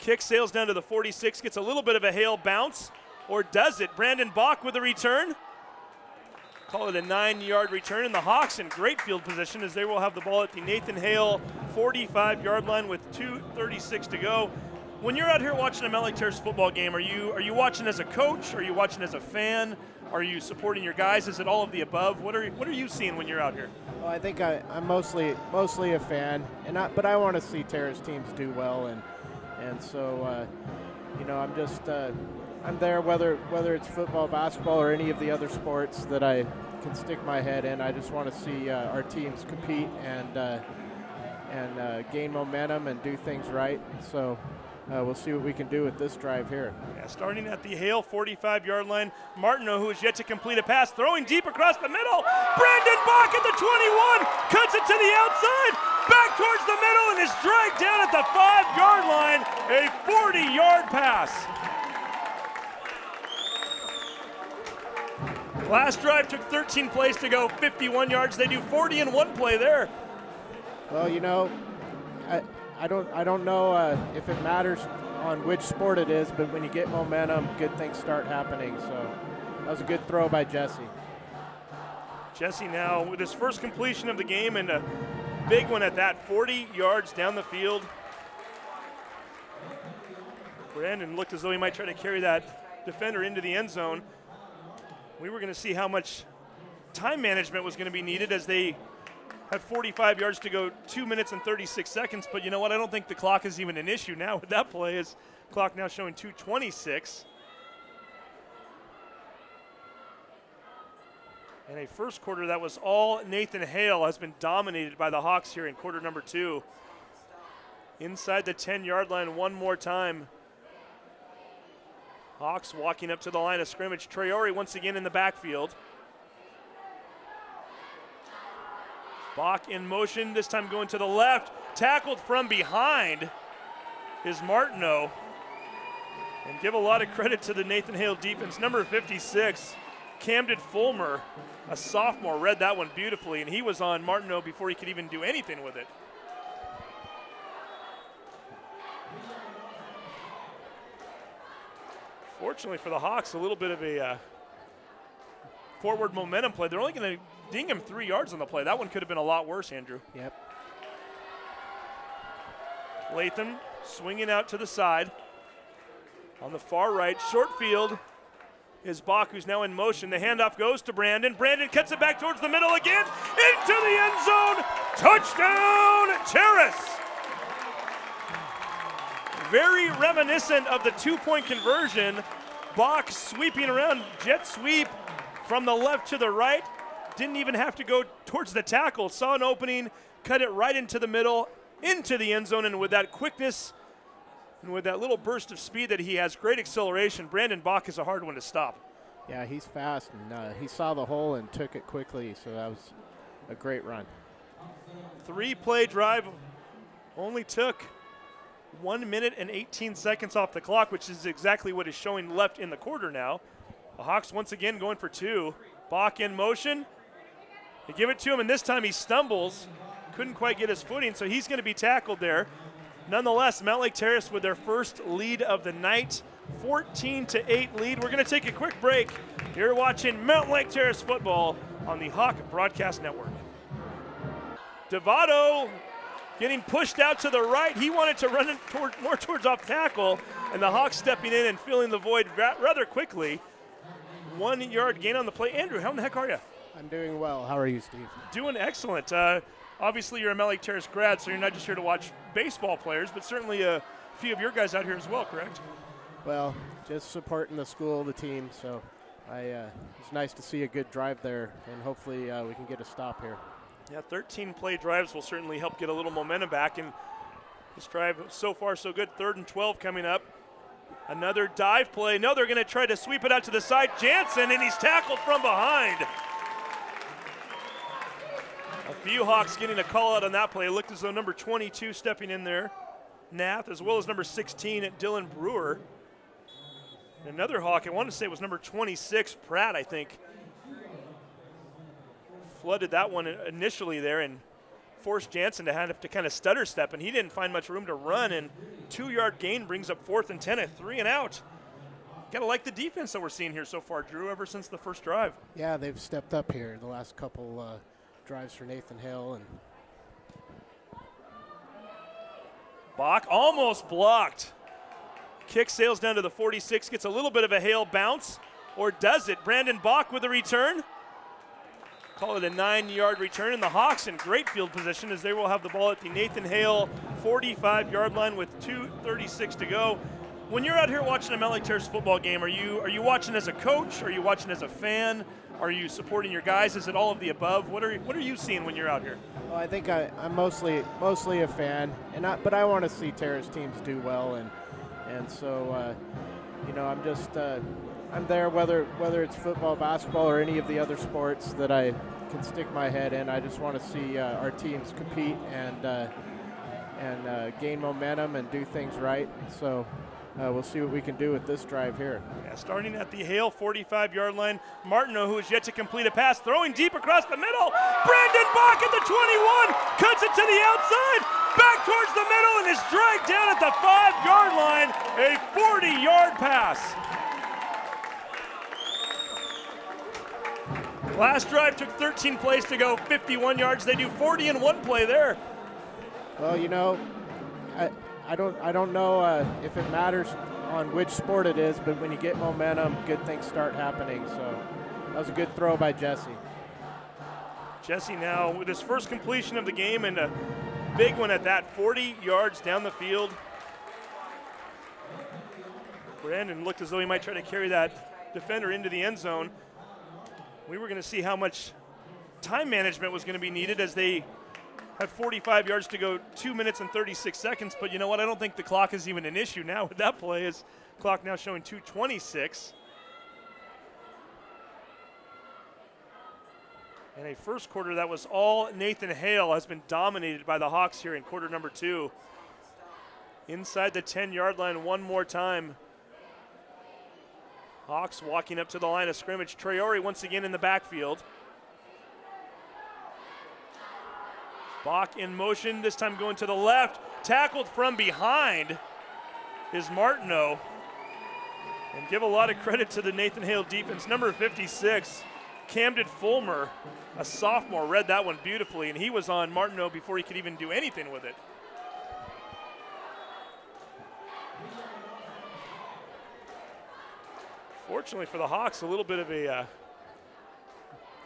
Kick sails down to the 46, gets a little bit of a Hale bounce, or does it? Brandon Bach with a return. Call it a 9 yard return, and the Hawks in great field position as they will have the ball at the Nathan Hale 45 yard line with 2:36 to go. When you're out here watching a Mountlake Terrace football game, are you watching as a coach? Are you watching as a fan? Are you supporting your guys? Is it all of the above? What are you seeing when you're out here? Well, I think I'm mostly a fan, but I want to see Terrace teams do well, and so I'm just I'm there whether it's football, basketball, or any of the other sports that I can stick my head in. I just want to see our teams compete and gain momentum and do things right. So we'll see what we can do with this drive here. Yeah, starting at the Hale 45 yard line, Martineau, who has yet to complete a pass, throwing deep across the middle. Brandon Bach at the 21, cuts it to the outside, back towards the middle, and is dragged down at the 5 yard line. A 40 yard pass. Last drive took 13 plays to go, 51 yards. They do 40 in one play there. Well, I don't know if it matters on which sport it is, but when you get momentum, good things start happening. So that was a good throw by Jesse. Jesse now with his first completion of the game, and a big one at that, 40 yards down the field. Brandon looked as though he might try to carry that defender into the end zone. We were going to see how much time management was going to be needed as they had 45 yards to go, 2 minutes and 36 seconds. But you know what? I don't think the clock is even an issue now with that play. Is clock now showing 2:26. And a first quarter that was all Nathan Hale has been dominated by the Hawks here in quarter number 2. Inside the 10 yard line one more time. Hawks walking up to the line of scrimmage. Traore once again in the backfield. Bach in motion, this time going to the left. Tackled from behind is Martineau. And give a lot of credit to the Nathan Hale defense. Number 56, Camden Fulmer, a sophomore, read that one beautifully, and he was on Martineau before he could even do anything with it. Fortunately for the Hawks, a little bit of a forward momentum play. They're only going to ding him 3 yards on the play. That one could have been a lot worse, Andrew. Yep. Latham swinging out to the side. On the far right, short field is Bach, who's now in motion. The handoff goes to Brandon. Brandon cuts it back towards the middle again. Into the end zone. Touchdown, Terrace. very reminiscent of the two-point conversion. Bach sweeping around, jet sweep from the left to the right. Didn't even have to go towards the tackle. Saw an opening, cut it right into the middle, into the end zone, and with that quickness and with that little burst of speed that he has, great acceleration, Brandon Bach is a hard one to stop. Yeah, he's fast, and he saw the hole and took it quickly, so that was a great run. 3-play drive only took 1 minute and 18 seconds off the clock, which is exactly what is showing left in the quarter now. The Hawks once again going for two. Bach in motion. They give it to him, and this time he stumbles. Couldn't quite get his footing, so he's going to be tackled there. Nonetheless, Mountlake Terrace with their first lead of the night, 14-8 lead. We're going to take a quick break. You're watching Mountlake Terrace football on the Hawk Broadcast Network. Devato getting pushed out to the right. He wanted to run it more towards off tackle, and the Hawks stepping in and filling the void rather quickly. 1 yard gain on the play. Andrew, how in the heck are you? I'm doing well. How are you, Steve? Doing excellent. Obviously, you're a Mountlake Terrace grad, so you're not just here to watch baseball players, but certainly a few of your guys out here as well, correct? Well, just supporting the school, the team, so it's nice to see a good drive there, and hopefully we can get a stop here. Yeah, 13-play drives will certainly help get a little momentum back, and this drive so far so good. 3rd and 12 coming up. Another dive play. No, they're going to try to sweep it out to the side. Jansen, and he's tackled from behind. A few Hawks getting a call out on that play. It looked as though number 22 stepping in there, Nath, as well as number 16, Dylan Brewer. And another Hawk, I want to say it was number 26, Pratt, I think, flooded that one initially there and forced Jansen to have to kind of stutter step, and he didn't find much room to run, and 2-yard gain brings up 4th and 10 at 3 and out. Gotta like the defense that we're seeing here so far, Drew, ever since the first drive. Yeah, they've stepped up here the last couple drives for Nathan Hale. And Bach almost blocked. Kick sails down to the 46, gets a little bit of a Hale bounce, or does it? Brandon Bach with a return. Call it a 9-yard return, and the Hawks in great field position as they will have the ball at the Nathan Hale 45-yard line with 2:36 to go. When you're out here watching a Mountlake Terrace football game, are you watching as a coach? Are you watching as a fan? Are you supporting your guys? Is it all of the above? What are you seeing when you're out here? Well, I think I'm mostly a fan, but I want to see Terrace teams do well, and so I'm just I'm there whether it's football, basketball, or any of the other sports that I can stick my head in. I just want to see our teams compete and gain momentum and do things right. So we'll see what we can do with this drive here. Yeah, starting at the Hale 45-yard line, Martineau, who is yet to complete a pass, throwing deep across the middle. Brandon Bach at the 21, cuts it to the outside, back towards the middle, and is dragged down at the 5-yard line. A 40-yard pass. Last drive took 13 plays to go, 51 yards. They do 40 in one play there. Well, I don't know if it matters on which sport it is, but when you get momentum, good things start happening. So that was a good throw by Jesse. Jesse now with his first completion of the game, and a big one at that, 40 yards down the field. Brandon looked as though he might try to carry that defender into the end zone. We were going to see how much time management was going to be needed as they had 45 yards to go, 2 minutes and 36 seconds. But you know what? I don't think the clock is even an issue now with that play. As clock now showing 2:26. And a first quarter that was all Nathan Hale has been dominated by the Hawks here in quarter number 2. Inside the 10-yard line one more time. Hawks walking up to the line of scrimmage. Traore once again in the backfield. Bach in motion, this time going to the left. Tackled from behind is Martineau. And give a lot of credit to the Nathan Hale defense. Number 56, Camden Fulmer, a sophomore, read that one beautifully, and he was on Martineau before he could even do anything with it. Fortunately for the Hawks, a little bit of a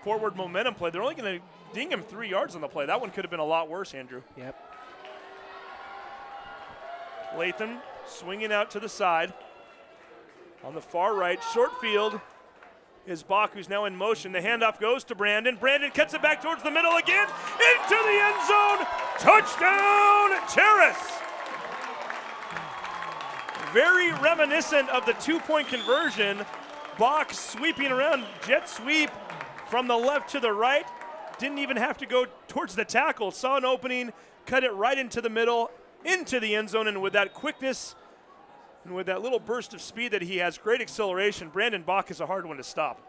forward momentum play. They're only going to ding him 3 yards on the play. That one could have been a lot worse, Andrew. Yep. Latham Swinging out to the side. On the far right, short field is Bach, who's now in motion. The handoff goes to Brandon. Brandon cuts it back towards the middle again. Into the end zone. Touchdown, Terrace. Very reminiscent of the two-point conversion. Bach sweeping around, jet sweep from the left to the right. Didn't even have to go towards the tackle. Saw an opening, cut it right into the middle, into the end zone, and with that quickness and with that little burst of speed that he has, great acceleration, Brandon Bach is a hard one to stop.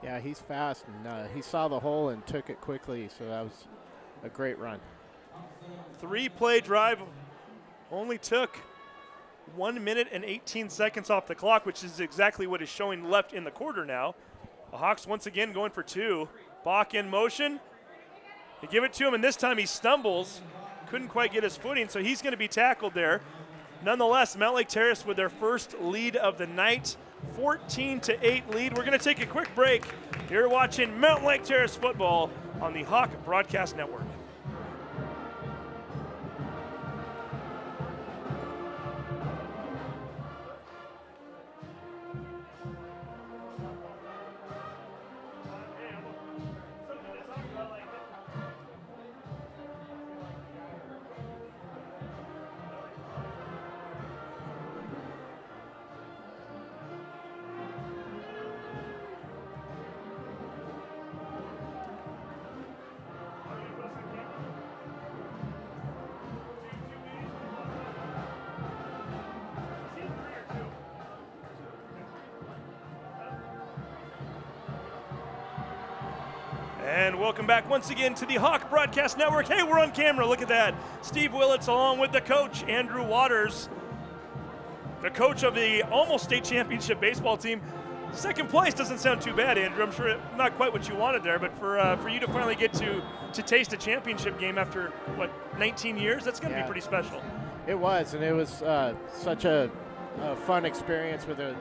Yeah, he's fast, and he saw the hole and took it quickly, so that was a great run. 3-play drive, only took 1 minute and 18 seconds off the clock, which is exactly what is showing left in the quarter now. The Hawks once again going for 2. Bach in motion. They give it to him, and this time he stumbles. Couldn't quite get his footing, so he's going to be tackled there. Nonetheless, Mountlake Terrace with their first lead of the night, 14-8 lead. We're going to take a quick break. You're watching Mountlake Terrace football on the Hawk Broadcast Network. And welcome back once again to the Hawk Broadcast Network. Hey, we're on camera, look at that. Steve Willits along with the coach, Andrew Waters, the coach of the almost state championship baseball team. Second place doesn't sound too bad, Andrew. I'm sure not quite what you wanted there, but for you to finally get to taste a championship game after, what, 19 years, that's going to be pretty special. It was, and it was such a fun experience with a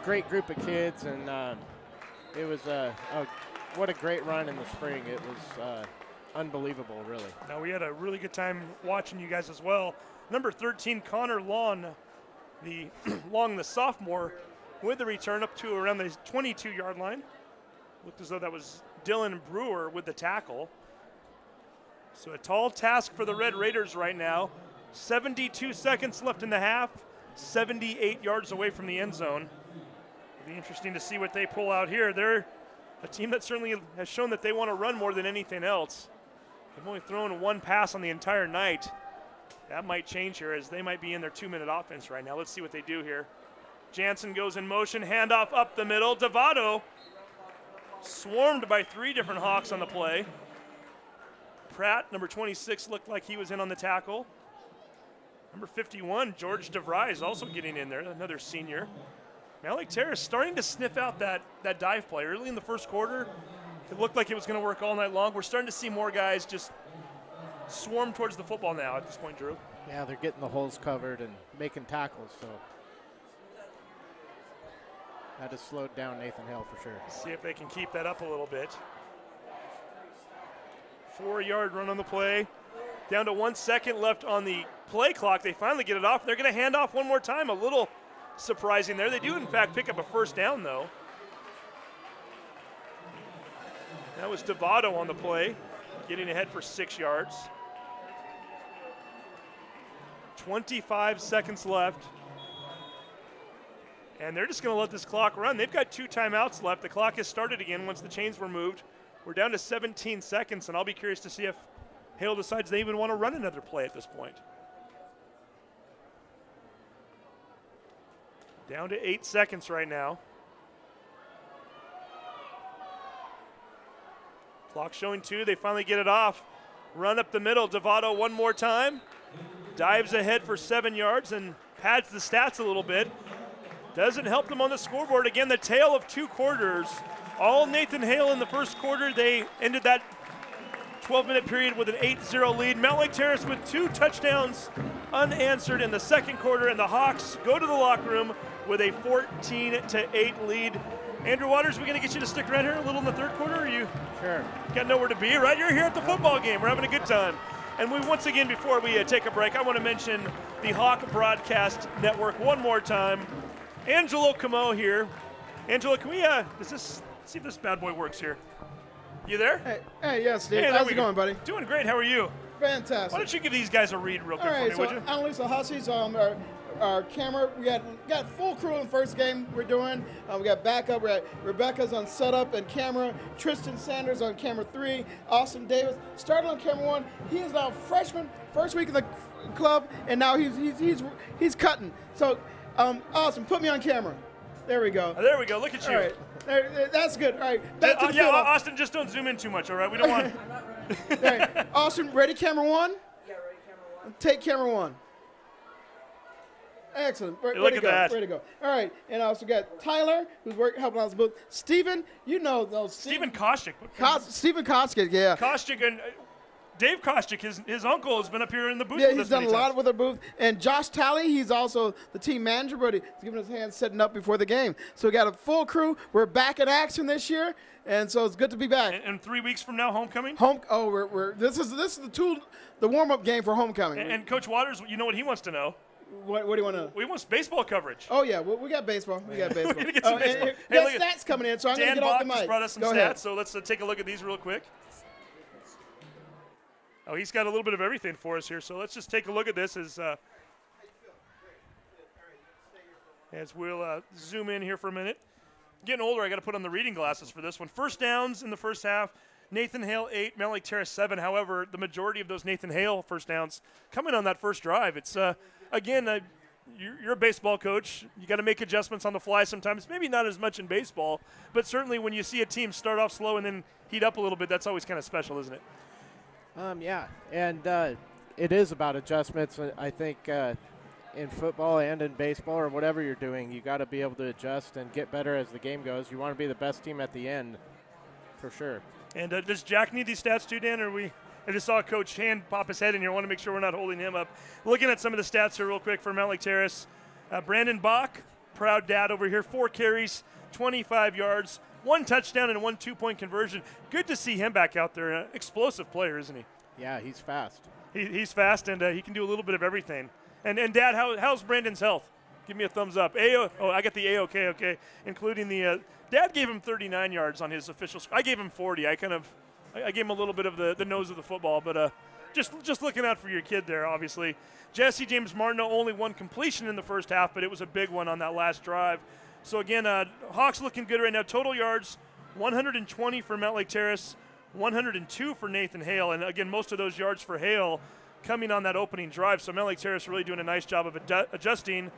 great group of kids, and it was what a great run in the spring. It was unbelievable, really. Now, we had a really good time watching you guys as well. Number 13, Connor Long, the sophomore, with the return up to around the 22-yard line. Looked as though that was Dylan Brewer with the tackle. So a tall task for the Red Raiders right now. 72 seconds left in the half, 78 yards away from the end zone. It'll be interesting to see what they pull out here. They're a team that certainly has shown that they want to run more than anything else. They've only thrown one pass on the entire night. That might change here as they might be in their 2-minute offense right now. Let's see what they do here. Jansen goes in motion, handoff up the middle. Devato swarmed by 3 different Hawks on the play. Pratt, number 26, looked like he was in on the tackle. Number 51, George DeVry is also getting in there, another senior. Mountlake Terrace starting to sniff out that dive play. Early in the first quarter, it looked like it was going to work all night long. We're starting to see more guys just swarm towards the football now at this point, Drew. Yeah, they're getting the holes covered and making tackles, so that has slowed down Nathan Hale for sure. See if they can keep that up a little bit. 4-yard run on the play. Down to 1 second left on the play clock. They finally get it off. They're going to hand off one more time. A little surprising there. They do, in fact, pick up a first down, though. That was Devato on the play, getting ahead for 6 yards. 25 seconds left. And they're just going to let this clock run. They've got 2 timeouts left. The clock has started again once the chains were moved. We're down to 17 seconds, and I'll be curious to see if Hale decides they even want to run another play at this point. Down to 8 seconds right now. Clock showing 2. They finally get it off. Run up the middle. Devato one more time. Dives ahead for 7 yards and pads the stats a little bit. Doesn't help them on the scoreboard. Again, the tale of 2 quarters. All Nathan Hale in the first quarter. They ended that 12-minute period with an 8-0 lead. Mountlake Terrace with 2 touchdowns unanswered in the second quarter, and the Hawks go to the locker room with a 14-8 lead. Andrew Waters, we're going to get you to stick around here a little in the third quarter, or you Sure. got nowhere to be, right? You're here at the football game. We're having a good time. And we once again, before we take a break, I want to mention the Hawk Broadcast Network one more time. Angelo Camo here. Angelo, can we see if this bad boy works here? You there? Hey, yes, Steve. Hey, How's it going, buddy? Doing great. How are you? Fantastic. Why don't you give these guys a read real quick All right, for me, so would you? Annalisa Hussey's our camera. We got full crew in the first game we're doing. We got backup. We got Rebecca's on setup and camera. Tristan Sanders on camera 3. Austin Davis started on camera 1. He is now freshman, first week in the club, and now he's cutting. So, awesome. Put me on camera. There we go. There we go. Look at you. All right. That's good. All right. Back to the yeah, field. Austin, just don't zoom in too much, all right? We don't want. All right. Austin, ready camera 1? Yeah, ready, camera 1. Take camera 1. Excellent. Look at that. Ready to go. All right. And I also got Tyler, who's helping out with the booth. Steven, you know those. Stephen Kostick. Stephen Kostick, yeah. Kostick and Dave Kostick, his uncle, has been up here in the booth. Yeah, with he's us done a many lot times. with our booth. And Josh Talley, he's also the team manager, but he's giving us hands setting up before the game. So we got a full crew. We're back in action this year, and so it's good to be back. And 3 weeks from now, homecoming. This is the warm-up game for homecoming. And Coach Waters, you know what he wants to know? What do you want to know? We want baseball coverage. Oh, yeah, we got baseball. We got baseball. We're gonna get some baseball. And Hey, we look got at- stats coming in, so I'm going to Dan get off Bach the just mic. brought us some Go stats, ahead. so let's take a look at these real quick. Oh, he's got a little bit of everything for us here, so let's just take a look at this as we'll zoom in here for a minute. Getting older, I got to put on the reading glasses for this one. First downs in the first half, Nathan Hale 8, Mountlake Terrace 7. However, the majority of those Nathan Hale first downs coming on that first drive. It's, again, you're a baseball coach. You got to make adjustments on the fly sometimes. Maybe not as much in baseball, but certainly when you see a team start off slow and then heat up a little bit, that's always kind of special, isn't it? Yeah, and it is about adjustments. I think in football and in baseball or whatever you're doing, you got to be able to adjust and get better as the game goes. You want to be the best team at the end, for sure. And does Jack need these stats too, Dan, or I just saw Coach Hand pop his head in here. I want to make sure we're not holding him up. Looking at some of the stats here real quick for Mountlake Terrace. Brandon Bach, proud dad over here, 4 carries, 25 yards, 1 touchdown and 1 2-point conversion. Good to see him back out there. Explosive player, isn't he? Yeah, he's fast. He's fast, and he can do a little bit of everything. And Dad, how's Brandon's health? Give me a thumbs up. I got the A-OK, okay, including the Dad gave him 39 yards on his official I gave him 40. I gave him a little bit of the nose of the football, but just looking out for your kid there, obviously. Jesse James Martineau only 1 completion in the first half, but it was a big one on that last drive. So again, Hawks looking good right now. Total yards, 120 for Mountlake Terrace, 102 for Nathan Hale, and again, most of those yards for Hale coming on that opening drive. So Mountlake Terrace really doing a nice job of adjusting.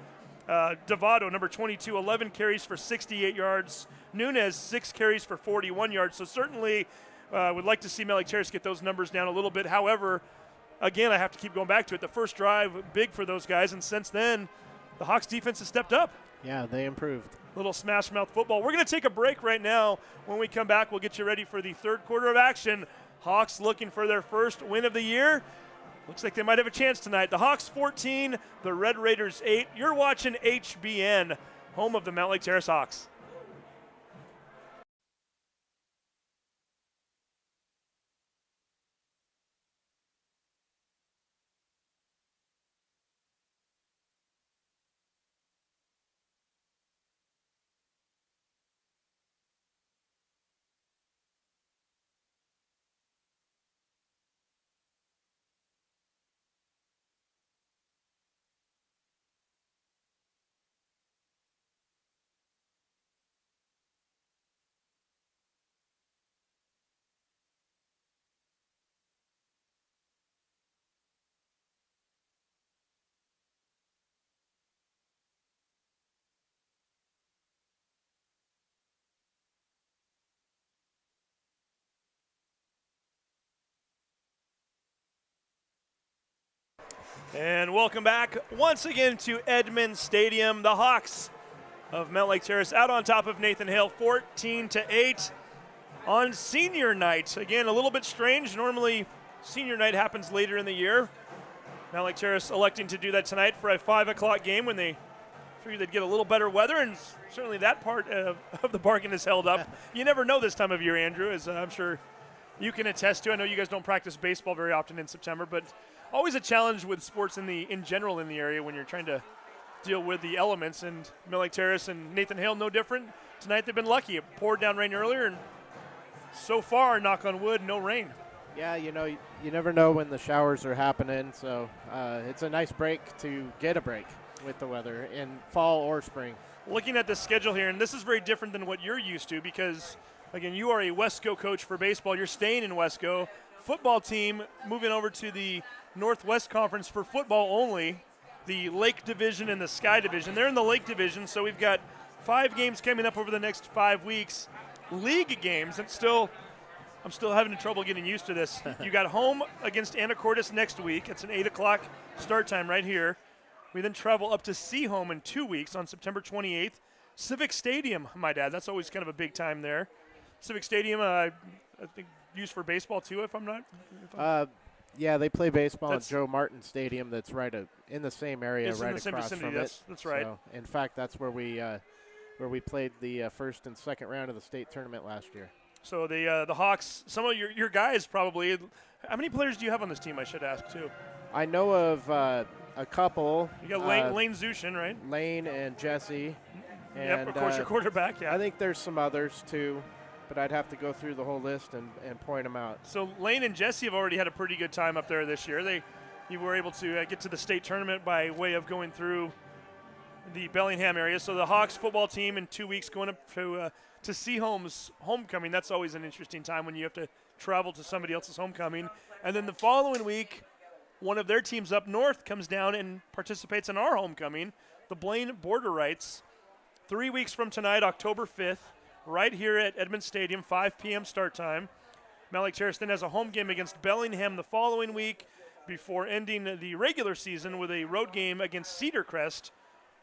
Devato, number 22, 11 carries for 68 yards. Nunez, 6 carries for 41 yards. So certainly would like to see Mountlake Terrace get those numbers down a little bit. However, again, I have to keep going back to it. The first drive, big for those guys, and since then, the Hawks defense has stepped up. Yeah, they improved. Little smash mouth football. We're going to take a break right now. When we come back, we'll get you ready for the third quarter of action. Hawks looking for their first win of the year. Looks like they might have a chance tonight. The Hawks 14, the Red Raiders 8. You're watching HBN, home of the Mountlake Terrace Hawks. And welcome back once again to Edmonds Stadium. The Hawks of Mountlake Terrace out on top of Nathan Hale, 14-8 on senior night. Again, a little bit strange. Normally, senior night happens later in the year. Mountlake Terrace electing to do that tonight for a 5 o'clock game when they figured they'd get a little better weather, and certainly that part of the bargain is held up. You never know this time of year, Andrew, as I'm sure you can attest to. I know you guys don't practice baseball very often in September, but always a challenge with sports in general in the area when you're trying to deal with the elements. And Mountlake Terrace and Nathan Hale, no different. Tonight they've been lucky. It poured down rain earlier, and so far, knock on wood, no rain. Yeah, you never know when the showers are happening, so it's a nice break to get a break with the weather in fall or spring. Looking at the schedule here, and this is very different than what you're used to because, again, you are a Wesco coach for baseball. You're staying in Wesco. Football team moving over to the Northwest Conference for football only, the Lake Division and the Sky Division. They're in the Lake Division, so we've got 5 games coming up over the next 5 weeks. League games, and I'm still having trouble getting used to this. You got home against Anacortes next week. It's an 8 o'clock start time right here. We then travel up to Seahome in 2 weeks on September 28th. Civic Stadium, my dad, that's always kind of a big time there. Civic Stadium, I think, used for baseball too, if I'm not. Yeah, they play baseball at Joe Martin Stadium. That's right in the same area, right right in the same across vicinity. from it. That's right. So, in fact, that's where we played the first and second round of the state tournament last year. So the Hawks, some of your guys probably. How many players do you have on this team? I should ask too. I know of a couple. You got Lane Zushin, right? Lane and Jesse. And, yep, of course, your quarterback. Yeah. I think there's some others too, but I'd have to go through the whole list and point them out. So Lane and Jesse have already had a pretty good time up there this year. You were able to get to the state tournament by way of going through the Bellingham area. So the Hawks football team in 2 weeks going up to Seahome's homecoming. That's always an interesting time when you have to travel to somebody else's homecoming. And then the following week, one of their teams up north comes down and participates in our homecoming, the Blaine Border Rights. 3 weeks from tonight, October 5th, right here at Edmond Stadium, 5 p.m. start time. Mountlake Terrace then has a home game against Bellingham the following week before ending the regular season with a road game against Cedar Crest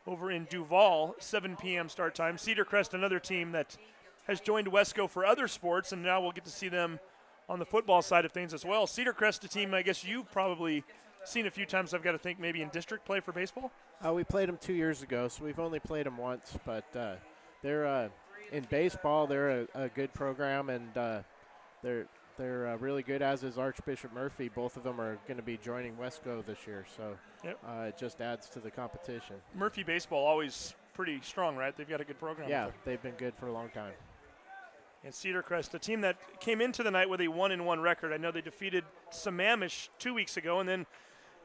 over in Duval, 7 p.m. start time. Cedar Crest, another team that has joined Wesco for other sports, and now we'll get to see them on the football side of things as well. Cedar Crest, a team I guess you've probably seen a few times. I've got to think maybe in district play for baseball. We played them 2 years ago, so we've only played them once. But they're in baseball. They're a good program, and they're really good. As is Archbishop Murphy. Both of them are going to be joining Wesco this year, so it just adds to the competition. Murphy baseball always pretty strong, right? They've got a good program. Yeah, they've been good for a long time. And Cedar Crest, a team that came into the night with a 1-1 record. I know they defeated Sammamish 2 weeks ago and then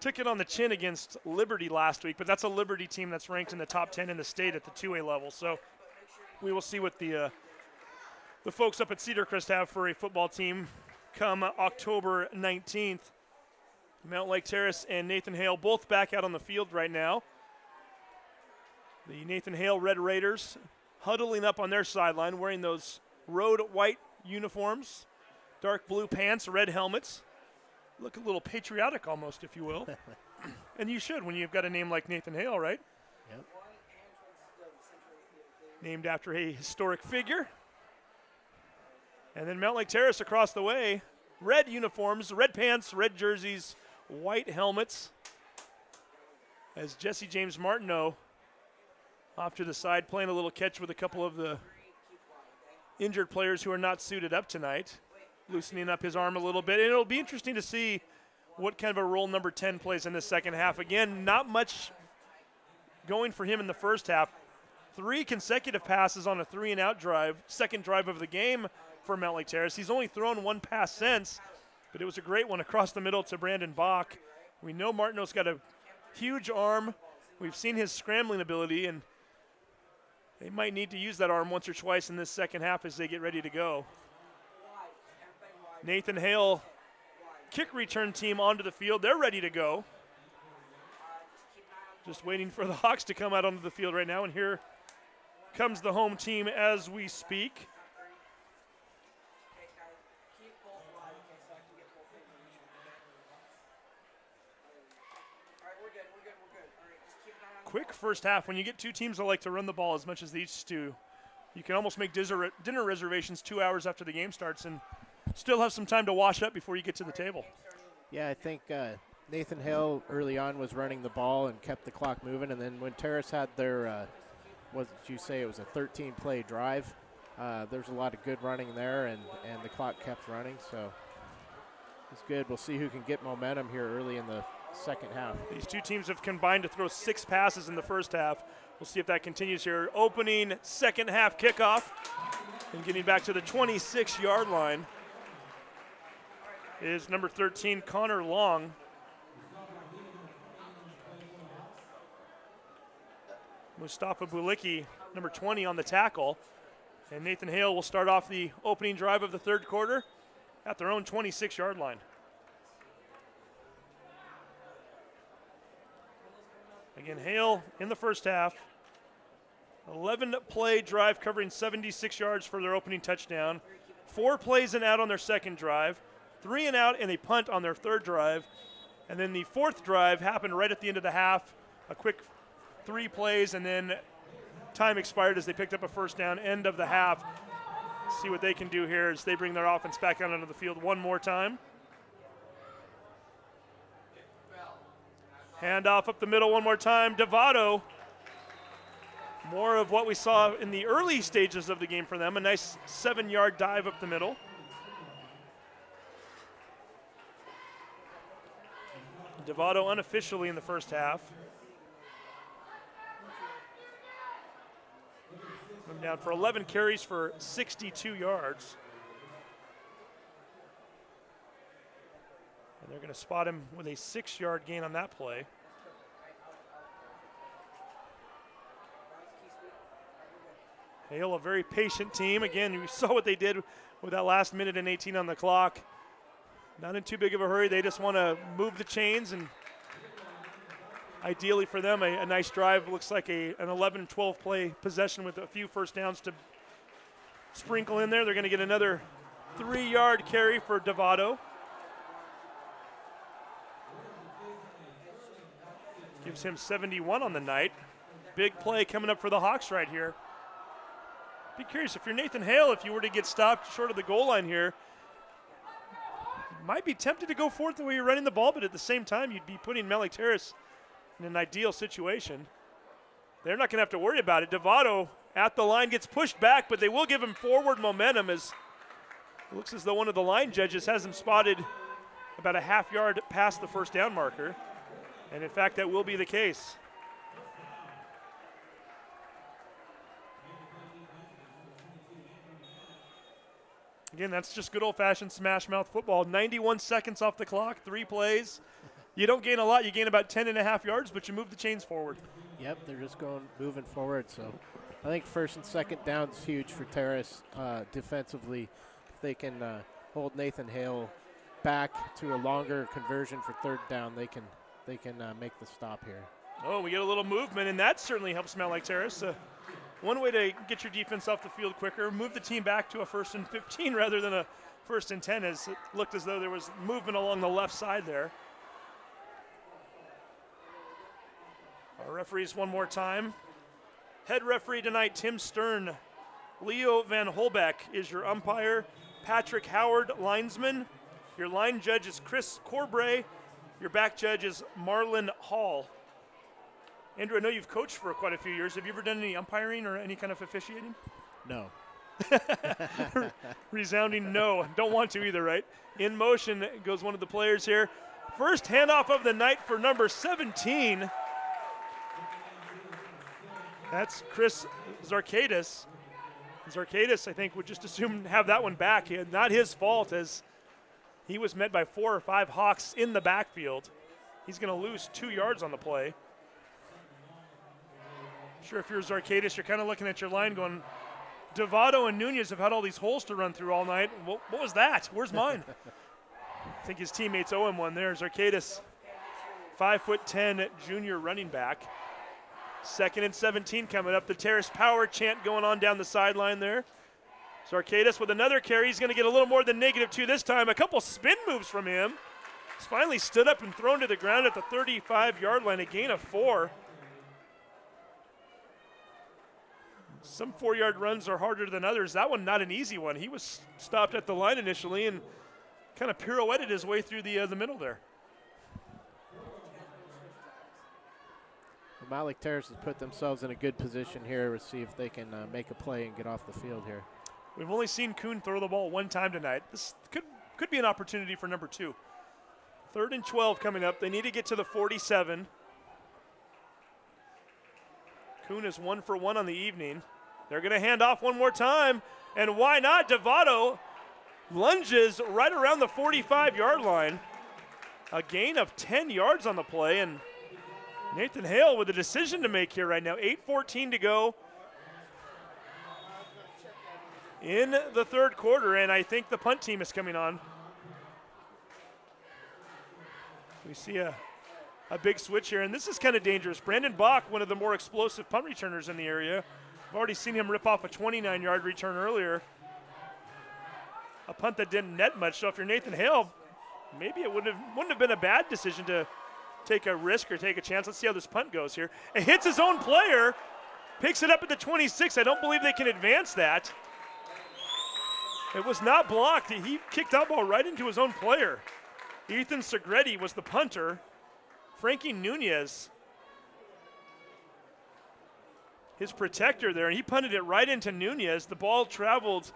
took it on the chin against Liberty last week. But that's a Liberty team that's ranked in the top 10 in the state at the 2A level. So we will see what the folks up at Cedar Crest have for a football team come October 19th. Mountlake Terrace and Nathan Hale both back out on the field right now. The Nathan Hale Red Raiders huddling up on their sideline wearing those road white uniforms, dark blue pants, red helmets. Look a little patriotic almost, if you will. And you should when you've got a name like Nathan Hale, right? Yep. Named after a historic figure. And then Mountlake Terrace across the way. Red uniforms, red pants, red jerseys, white helmets. As Jesse James Martineau off to the side playing a little catch with a couple of the injured players who are not suited up tonight, loosening up his arm a little bit. And it'll be interesting to see what kind of a role number 10 plays in the second half. Again, not much going for him in the first half. 3 consecutive passes on a 3-and-out drive, second drive of the game for Mountlake Terrace. He's only thrown 1 pass since, but it was a great one across the middle to Brandon Bach. We know Martineau's got a huge arm. We've seen his scrambling ability, and they might need to use that arm once or twice in this second half as they get ready to go. Nathan Hale, kick return team onto the field. They're ready to go. Just waiting for the Hawks to come out onto the field right now, and here comes the home team as we speak. Quick first half. When you get 2 teams that like to run the ball as much as they each do, you can almost make dinner reservations 2 hours after the game starts and still have some time to wash up before you get to the table. Yeah, I think Nathan Hale early on was running the ball and kept the clock moving, and then when Terrace had their, what did you say, it was a 13-play drive, there's a lot of good running there, and the clock kept running, so it's good. We'll see who can get momentum here early in the second half. These two teams have combined to throw 6 passes in the first half. We'll see if that continues here. Opening second half kickoff, and getting back to the 26-yard line is number 13, Connor Long. Mustafa Bulicki, number 20, on the tackle. And Nathan Hale will start off the opening drive of the third quarter at their own 26-yard line. Again, Hale in the first half. 11-play drive covering 76 yards for their opening touchdown. 4 plays and out on their second drive. 3 and out and a punt on their third drive. And then the fourth drive happened right at the end of the half. A quick 3 plays, and then time expired as they picked up a first down, end of the half. See what they can do here as they bring their offense back out onto the field one more time. Handoff up the middle one more time. Devato. More of what we saw in the early stages of the game for them. A nice 7-yard dive up the middle. Devato unofficially in the first half. Moving down for 11 carries for 62 yards. And they're going to spot him with a 6-yard gain on that play. Hale, a very patient team. Again, you saw what they did with that last minute and 18 on the clock. Not in too big of a hurry. They just want to move the chains, and ideally for them, a nice drive. Looks like an 11, 12 play possession with a few first downs to sprinkle in there. They're going to get another 3-yard carry for Devato. Gives him 71 on the night. Big play coming up for the Hawks right here. Be curious, if you're Nathan Hale, if you were to get stopped short of the goal line here, might be tempted to go for it the way you're running the ball, but at the same time, you'd be putting Mountlake Terrace in an ideal situation. They're not going to have to worry about it. Devato at the line gets pushed back, but they will give him forward momentum, as it looks as though one of the line judges has him spotted about a half-yard past the first down marker. And in fact, that will be the case. Again, that's just good old-fashioned smash mouth football. 91 seconds off the clock, 3 plays. You don't gain a lot. You gain about 10.5 yards, but you move the chains forward. Yep, they're just moving forward. So I think first and second down is huge for Terrace defensively. If they can hold Nathan Hale back to a longer conversion for third down, they can make the stop here. Oh, we get a little movement, and that certainly helps Mountlake Terrace. One way to get your defense off the field quicker, move the team back to a 1st and 15 rather than a 1st and 10, as it looked as though there was movement along the left side there. Our referees one more time. Head referee tonight, Tim Stern. Leo Van Holbeck is your umpire. Patrick Howard, linesman. Your line judge is Chris Corbray. Your back judge is Marlon Hall. Andrew, I know you've coached for quite a few years. Have you ever done any umpiring or any kind of officiating? No. Resounding no. Don't want to either, right? In motion goes one of the players here. First handoff of the night for number 17. That's Chris Zarkadis. Zarkadis, I think, would just assume have that one back. Not his fault, as he was met by 4 or 5 Hawks in the backfield. He's going to lose 2 yards on the play. Sure, if you're Zarkadis, you're kind of looking at your line going, Devato and Nunez have had all these holes to run through all night. What was that? Where's mine? I think his teammates owe him one there. Zarkadis, 5'10" junior running back. 2nd and 17 coming up. The Terrace power chant going on down the sideline there. Zarkadis with another carry. He's going to get a little more than -2 this time. A couple spin moves from him. He's finally stood up and thrown to the ground at the 35-yard line, a gain of 4. Some 4-yard runs are harder than others. That one not an easy one. He was stopped at the line initially and kind of pirouetted his way through the middle there. Mountlake Terrace has put themselves in a good position here to see if they can make a play and get off the field here. We've only seen Kuhn throw the ball one time tonight. This could be an opportunity for number 2. 3rd and 12 coming up. They need to get to the 47. Kuhn is 1 for 1 on the evening. They're going to hand off one more time, and why not? Devato lunges right around the 45-yard line. A gain of 10 yards on the play, and Nathan Hale with a decision to make here right now. 8:14 to go in the 3rd quarter, and I think the punt team is coming on. We see a big switch here, and this is kind of dangerous. Brandon Bach, one of the more explosive punt returners in the area. I've already seen him rip off a 29-yard return earlier. A punt that didn't net much, so if you're Nathan Hale, maybe it wouldn't have been a bad decision to take a risk or take a chance. Let's see how this punt goes here. It hits his own player, picks it up at the 26. I don't believe they can advance that. It was not blocked. He kicked that ball right into his own player. Ethan Segretti was the punter. Frankie Nunez, his protector there, and he punted it right into Nunez. The ball traveled,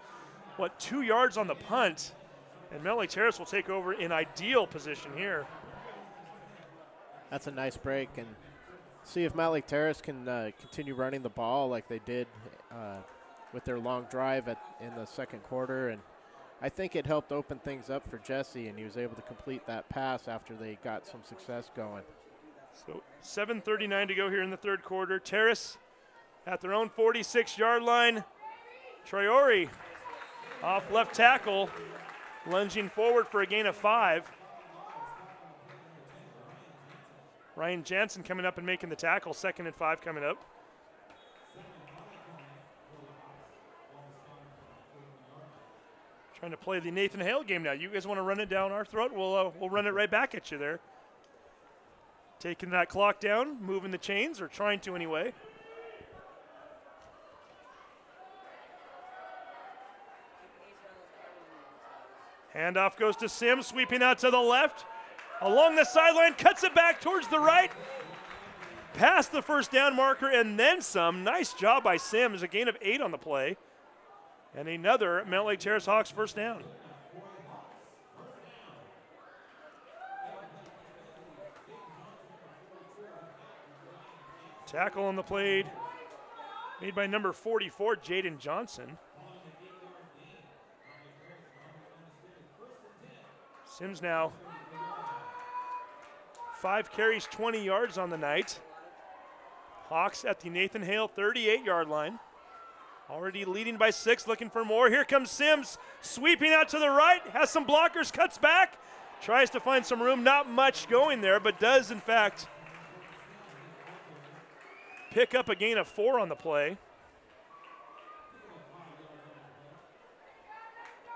2 yards on the punt, and Mountlake Terrace will take over in ideal position here. That's a nice break, and see if Mountlake Terrace can continue running the ball like they did with their long drive in the 2nd quarter. And I think it helped open things up for Jesse, and he was able to complete that pass after they got some success going. So 7:39 to go here in the 3rd quarter. Terrace at their own 46-yard line. Traore off left tackle, lunging forward for a gain of 5. Ryan Jansen coming up and making the tackle. 2nd and 5 coming up. Trying to play the Nathan Hale game now. You guys want to run it down our throat? We'll run it right back at you there. Taking that clock down, moving the chains, or trying to anyway. Handoff goes to Sims, sweeping out to the left. Along the sideline, cuts it back towards the right. Past the 1st down marker and then some. Nice job by Sims, a gain of 8 on the play. And another Mountlake Terrace Hawks 1st down. Tackle on the play made by number 44, Jaden Johnson. Sims now 5 carries, 20 yards on the night. Hawks at the Nathan Hale 38-yard line. Already leading by 6, looking for more. Here comes Sims, sweeping out to the right, has some blockers, cuts back, tries to find some room. Not much going there, but does, in fact, pick up a gain of 4 on the play.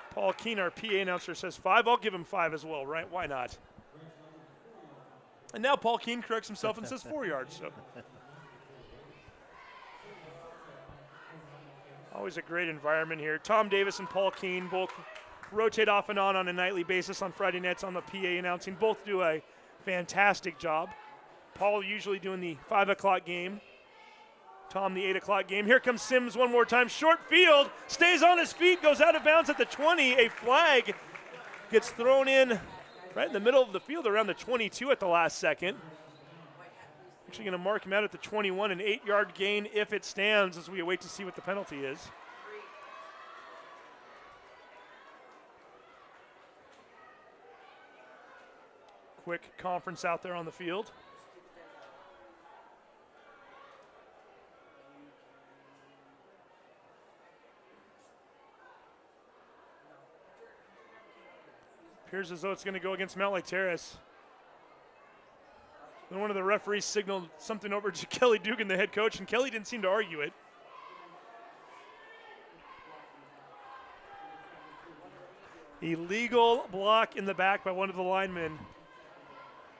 Paul Keene, our PA announcer, says 5. I'll give him 5 as well, right? Why not? And now Paul Keene corrects himself and says 4 yards. So. Always a great environment here. Tom Davis and Paul Keene both rotate off and on a nightly basis on Friday nights on the PA announcing. Both do a fantastic job. Paul usually doing the 5 o'clock game. Tom the 8 o'clock game. Here comes Sims one more time. Short field, stays on his feet, goes out of bounds at the 20. A flag gets thrown in right in the middle of the field around the 22 at the last second. Actually going to mark him out at the 21, an 8-yard gain if it stands as we await to see what the penalty is. Quick conference out there on the field. Appears as though it's going to go against Mountlake Terrace. And one of the referees signaled something over to Kelly Dugan, the head coach, and Kelly didn't seem to argue it. Illegal block in the back by one of the linemen.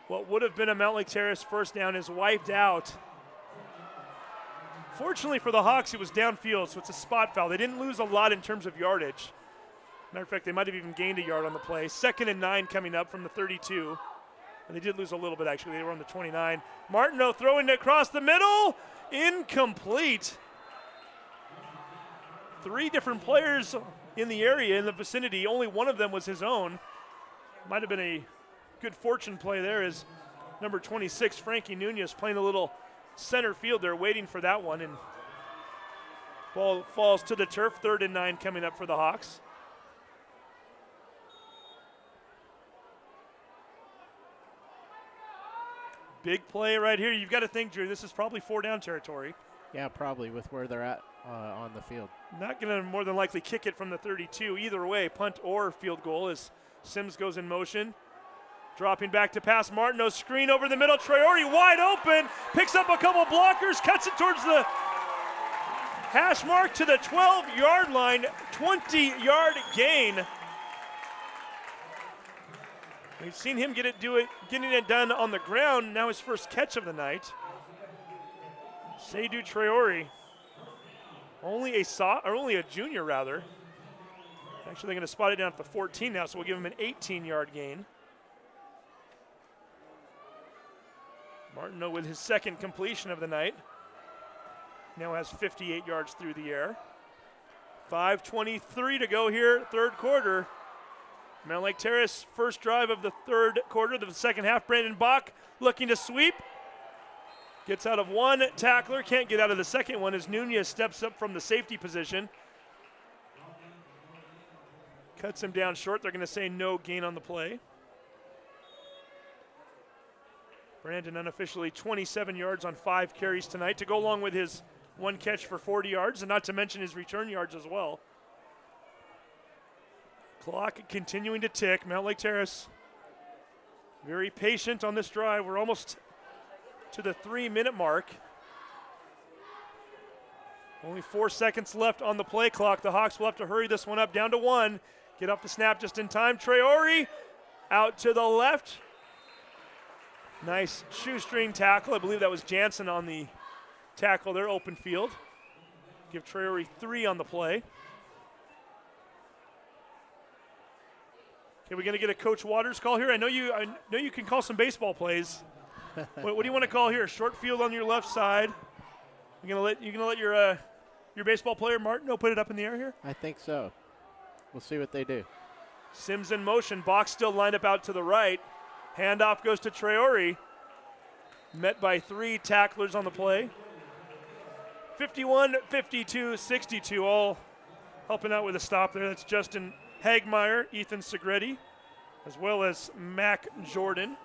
What would have been a Mountlake Terrace 1st down is wiped out. Fortunately for the Hawks, it was downfield, so it's a spot foul. They didn't lose a lot in terms of yardage. Matter of fact, they might have even gained a yard on the play. 2nd and 9 coming up from the 32. And they did lose a little bit, actually. They were on the 29. Martineau throwing it across the middle. Incomplete. 3 different players in the area, in the vicinity. Only one of them was his own. Might have been a good fortune play there as number 26, Frankie Nunez, playing a little center field there, waiting for that one. And ball falls to the turf, 3rd and 9 coming up for the Hawks. Big play right here. You've got to think, Drew, this is probably 4-down territory. Yeah, probably with where they're at on the field. Not going to more than likely kick it from the 32. Either way, punt or field goal as Sims goes in motion. Dropping back to pass Martineau, screen over the middle. Traore wide open, picks up a couple blockers, cuts it towards the hash mark to the 12-yard line, 20-yard gain. We've seen him getting it done on the ground. Now his first catch of the night. Seydou Traore, only a junior rather. Actually, they're going to spot it down at the 14 now, so we'll give him an 18-yard gain. Martineau with his 2nd completion of the night. Now has 58 yards through the air. 5:23 to go here, 3rd quarter. Mountlake Terrace, first drive of the 3rd quarter, the 2nd half. Brandon Bach looking to sweep. Gets out of one tackler, can't get out of the second one as Nunez steps up from the safety position. Cuts him down short. They're going to say no gain on the play. Brandon unofficially 27 yards on 5 carries tonight to go along with his 1 catch for 40 yards, and not to mention his return yards as well. Clock continuing to tick. Mountlake Terrace very patient on this drive. We're almost to the 3-minute mark. Only 4 seconds left on the play clock. The Hawks will have to hurry this one up down to 1. Get off the snap just in time. Traore out to the left. Nice shoestring tackle. I believe that was Jansen on the tackle there, open field. Give Traore 3 on the play. Okay, we're going to get a Coach Waters call here. I know you can call some baseball plays. What do you want to call here? Short field on your left side. You gonna let your baseball player Martineau put it up in the air here? I think so. We'll see what they do. Sims in motion. Box still lined up out to the right. Handoff goes to Traore. Met by 3 tacklers on the play. 51, 52, 62, all helping out with a stop there. That's Justin Hagmeyer, Ethan Segretti, as well as Mac Jordan.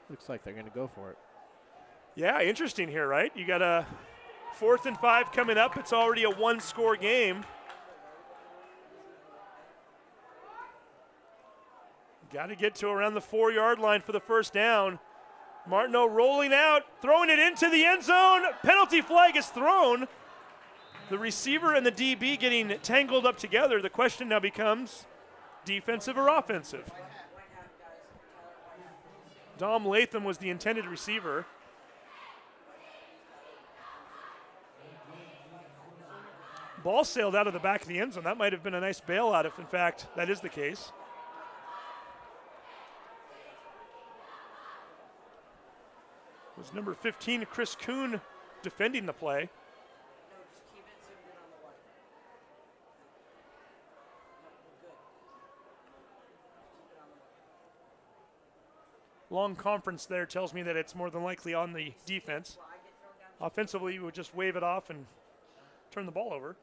Looks like they're going to go for it. Yeah, interesting here, right? You got a 4th and 5 coming up. It's already a 1-score game. Got to get to around the 4-yard line for the first down. Martineau rolling out, throwing it into the end zone. Penalty flag is thrown. The receiver and the DB getting tangled up together. The question now becomes defensive or offensive. Dom Latham was the intended receiver. Ball sailed out of the back of the end zone. That might have been a nice bailout if, in fact, that is the case. It was number 15, Chris Kuhn, defending the play. Long conference there tells me that it's more than likely on the defense. Offensively, you would just wave it off and turn the ball over.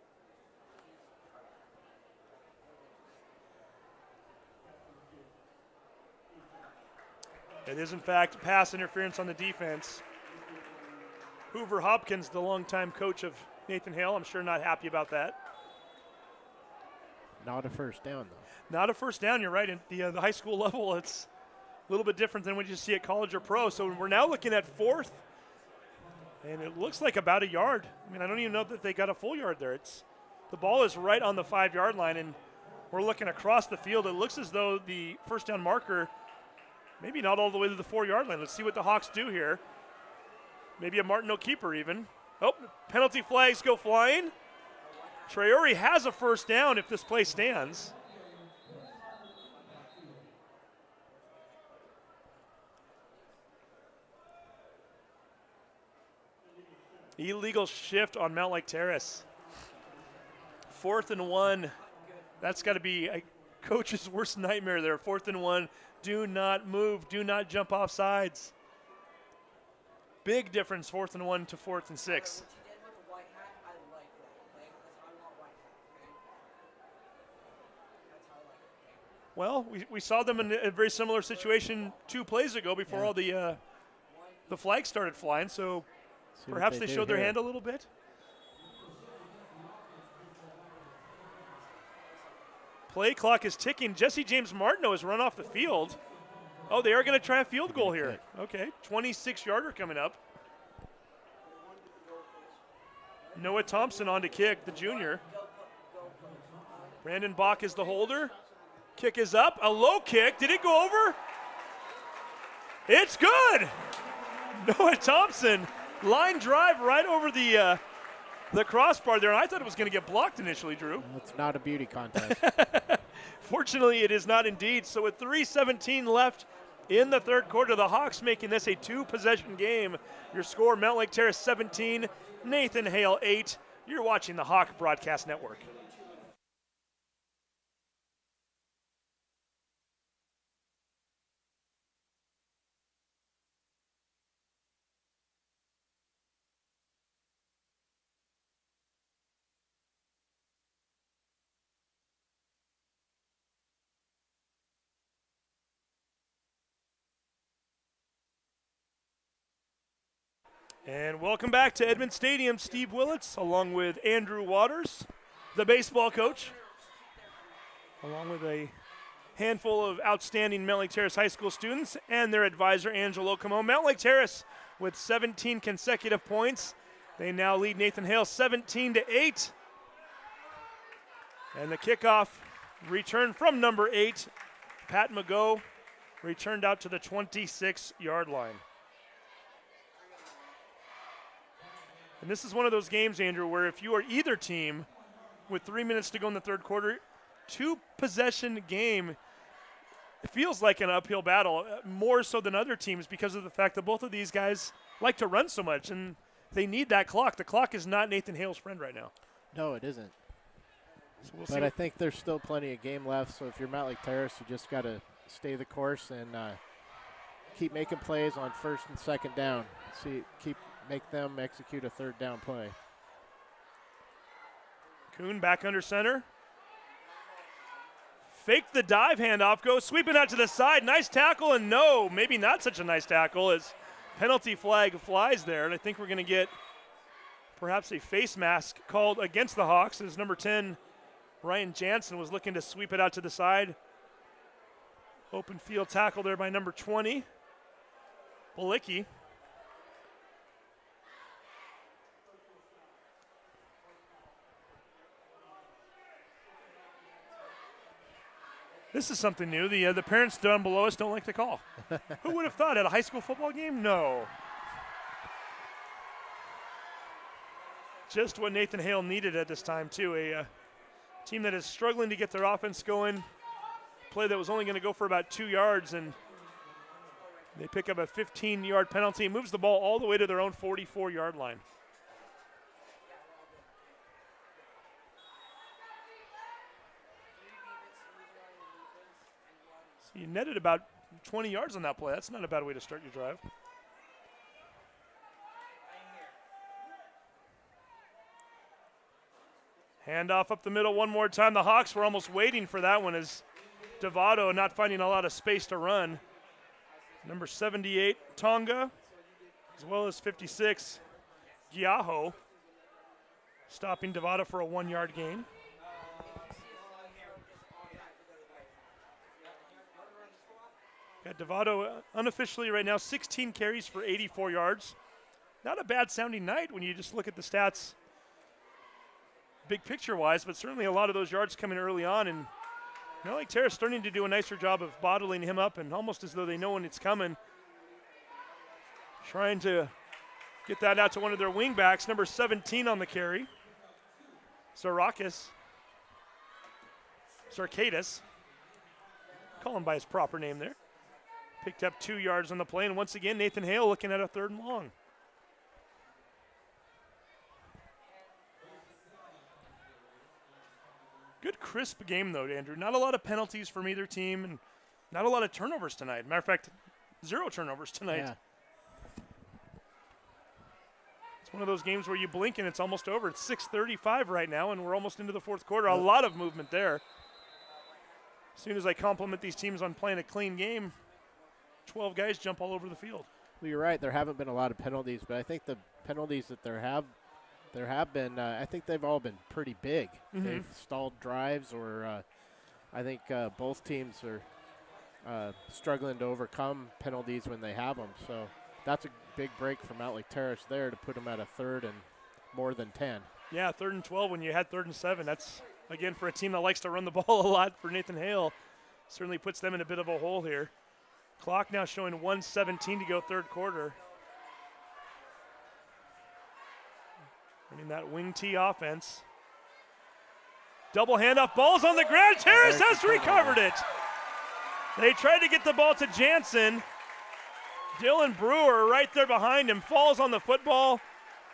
It is, in fact, pass interference on the defense. Hoover Hopkins, the longtime coach of Nathan Hale, I'm sure not happy about that. Not a first down, though. Not a first down, you're right. At the high school level, it's a little bit different than what you see at college or pro. So we're now looking at 4th, and it looks like about a yard. I mean, I don't even know that they got a full yard there. The ball is right on the 5-yard line, and we're looking across the field. It looks as though the first down marker, maybe not all the way to the 4-yard line. Let's see what the Hawks do here. Maybe a Martineau keeper even. Oh, penalty flags go flying. Traore has a first down if this play stands. Illegal shift on Mountlake Terrace. 4th and 1. That's got to be a coach's worst nightmare there. 4th and 1. Do not move. Do not jump off sides. Big difference, 4th and 1 to 4th and 6. Well, we saw them in a very similar situation 2 plays ago before all the flags started flying, so perhaps they showed their hand a little bit. Play clock is ticking. Jesse James Martineau has run off the field. Oh, they are going to try a field goal here. Okay, 26-yarder coming up. Noah Thompson on to kick, the junior. Brandon Bach is the holder. Kick is up, a low kick. Did it go over? It's good. Noah Thompson, line drive right over the crossbar there, and I thought it was going to get blocked initially, Drew. It's not a beauty contest. Fortunately, it is not indeed. So with 3:17 left in the third quarter, the Hawks making this a 2-possession game. Your score, Mountlake Terrace 17, Nathan Hale 8. You're watching the Hawk Broadcast Network. And welcome back to Edmond Stadium. Steve Willits, along with Andrew Waters, the baseball coach, along with a handful of outstanding Mountlake Terrace High School students and their advisor, Angelo Camo. Mountlake Terrace with 17 consecutive points. They now lead Nathan Hale 17-8. And the kickoff return from number 8, Pat Mago, returned out to the 26-yard line. And this is one of those games, Andrew, where if you are either team with 3 minutes to go in the third quarter, 2-possession game, it feels like an uphill battle, more so than other teams because of the fact that both of these guys like to run so much, and they need that clock. The clock is not Nathan Hale's friend right now. No, it isn't. So we'll but I think there's still plenty of game left, so if you're Mountlake Terrace, you just got to stay the course and keep making plays on first and second down. Make them execute a third down play. Kuhn back under center. Fake the dive handoff, goes sweeping out to the side. Nice tackle, and no, maybe not such a nice tackle as penalty flag flies there. And I think we're going to get perhaps a face mask called against the Hawks as number 10, Ryan Jansen, was looking to sweep it out to the side. Open field tackle there by number 20, Balicki. This is something new. The parents down below us don't like to call. Who would have thought at a high school football game? No. Just what Nathan Hale needed at this time, too. A team that is struggling to get their offense going. Play that was only going to go for about 2 yards, and they pick up a 15-yard penalty. It moves the ball all the way to their own 44-yard line. You netted about 20 yards on that play. That's not a bad way to start your drive. Handoff up the middle one more time. The Hawks were almost waiting for that one as Devato not finding a lot of space to run. Number 78, Tonga, as well as 56, Giaho, stopping Devato for a 1-yard gain. Got Devato unofficially right now 16 carries for 84 yards. Not a bad sounding night when you just look at the stats big picture wise, but certainly a lot of those yards coming early on, and Mountlake Terrace starting to do a nicer job of bottling him up and almost as though they know when it's coming. Trying to get that out to one of their wingbacks, number 17 on the carry. Sarkadis. Call him by his proper name there. Picked up 2 yards on the play, and once again, Nathan Hale looking at a 3rd and long. Good crisp game, though, Andrew. Not a lot of penalties from either team, and not a lot of turnovers tonight. Matter of fact, 0 turnovers tonight. Yeah. It's one of those games where you blink and it's almost over. It's 6:35 right now, and we're almost into the fourth quarter. A lot of movement there. As soon as I compliment these teams on playing a clean game, 12 guys jump all over the field. Well, you're right. There haven't been a lot of penalties, but I think the penalties that there have been, I think they've all been pretty big. They've stalled drives, or I think both teams are struggling to overcome penalties when they have them. So that's a big break for Mountlake Terrace there to put them at a 3rd and more than 10. Yeah, 3rd and 12 when you had 3rd and 7. That's, again, for a team that likes to run the ball a lot for Nathan Hale, certainly puts them in a bit of a hole here. Clock now showing 1:17 to go, 3rd quarter. Running that wing T offense. Double handoff, ball's on the ground. Terrace has recovered it. They tried to get the ball to Jansen. Dylan Brewer right there behind him, falls on the football.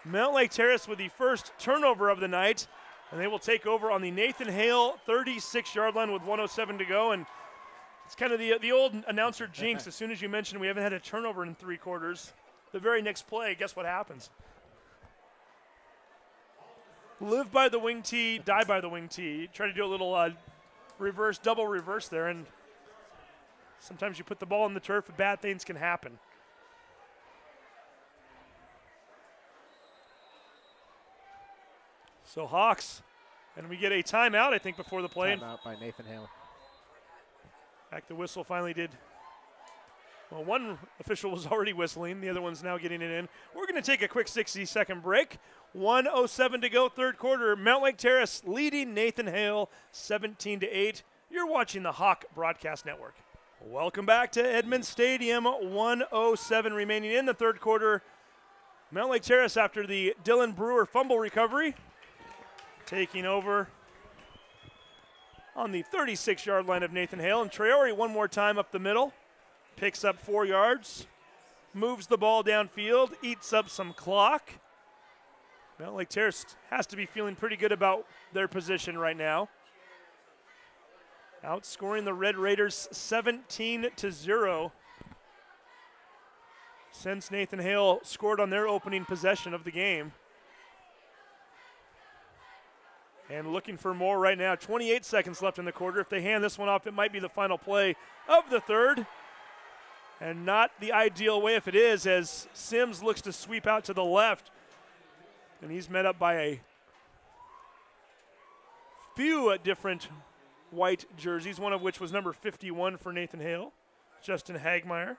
Mountlake Terrace with the first turnover of the night, and they will take over on the Nathan Hale 36-yard line with 1:07 to go. And it's kind of the old announcer jinx. As soon as you mention we haven't had a turnover in 3 quarters, the very next play, guess what happens? Live by the wing T, die by the wing T. Try to do a little reverse, double reverse there, and sometimes you put the ball on the turf and bad things can happen. So Hawks, and we get a timeout, I think, before the play. Timeout by Nathan Hale. In fact, the whistle finally did. Well, one official was already whistling. The other one's now getting it in. We're going to take a quick 60-second break. 1:07 to go, 3rd quarter. Mountlake Terrace leading Nathan Hale 17-8. You're watching the Hawk Broadcast Network. Welcome back to Edmonds Stadium. 1:07 remaining in the 3rd quarter. Mountlake Terrace, after the Dylan Brewer fumble recovery, taking over on the 36-yard line of Nathan Hale. And Traore one more time up the middle. Picks up 4 yards. Moves the ball downfield. Eats up some clock. Mountlake Terrace has to be feeling pretty good about their position right now. Outscoring the Red Raiders 17-0 since Nathan Hale scored on their opening possession of the game. And looking for more right now. 28 seconds left in the quarter. If they hand this one off, it might be the final play of the 3rd. And not the ideal way if it is, as Sims looks to sweep out to the left. And he's met up by a few different white jerseys, one of which was number 51 for Nathan Hale, Justin Hagmeyer.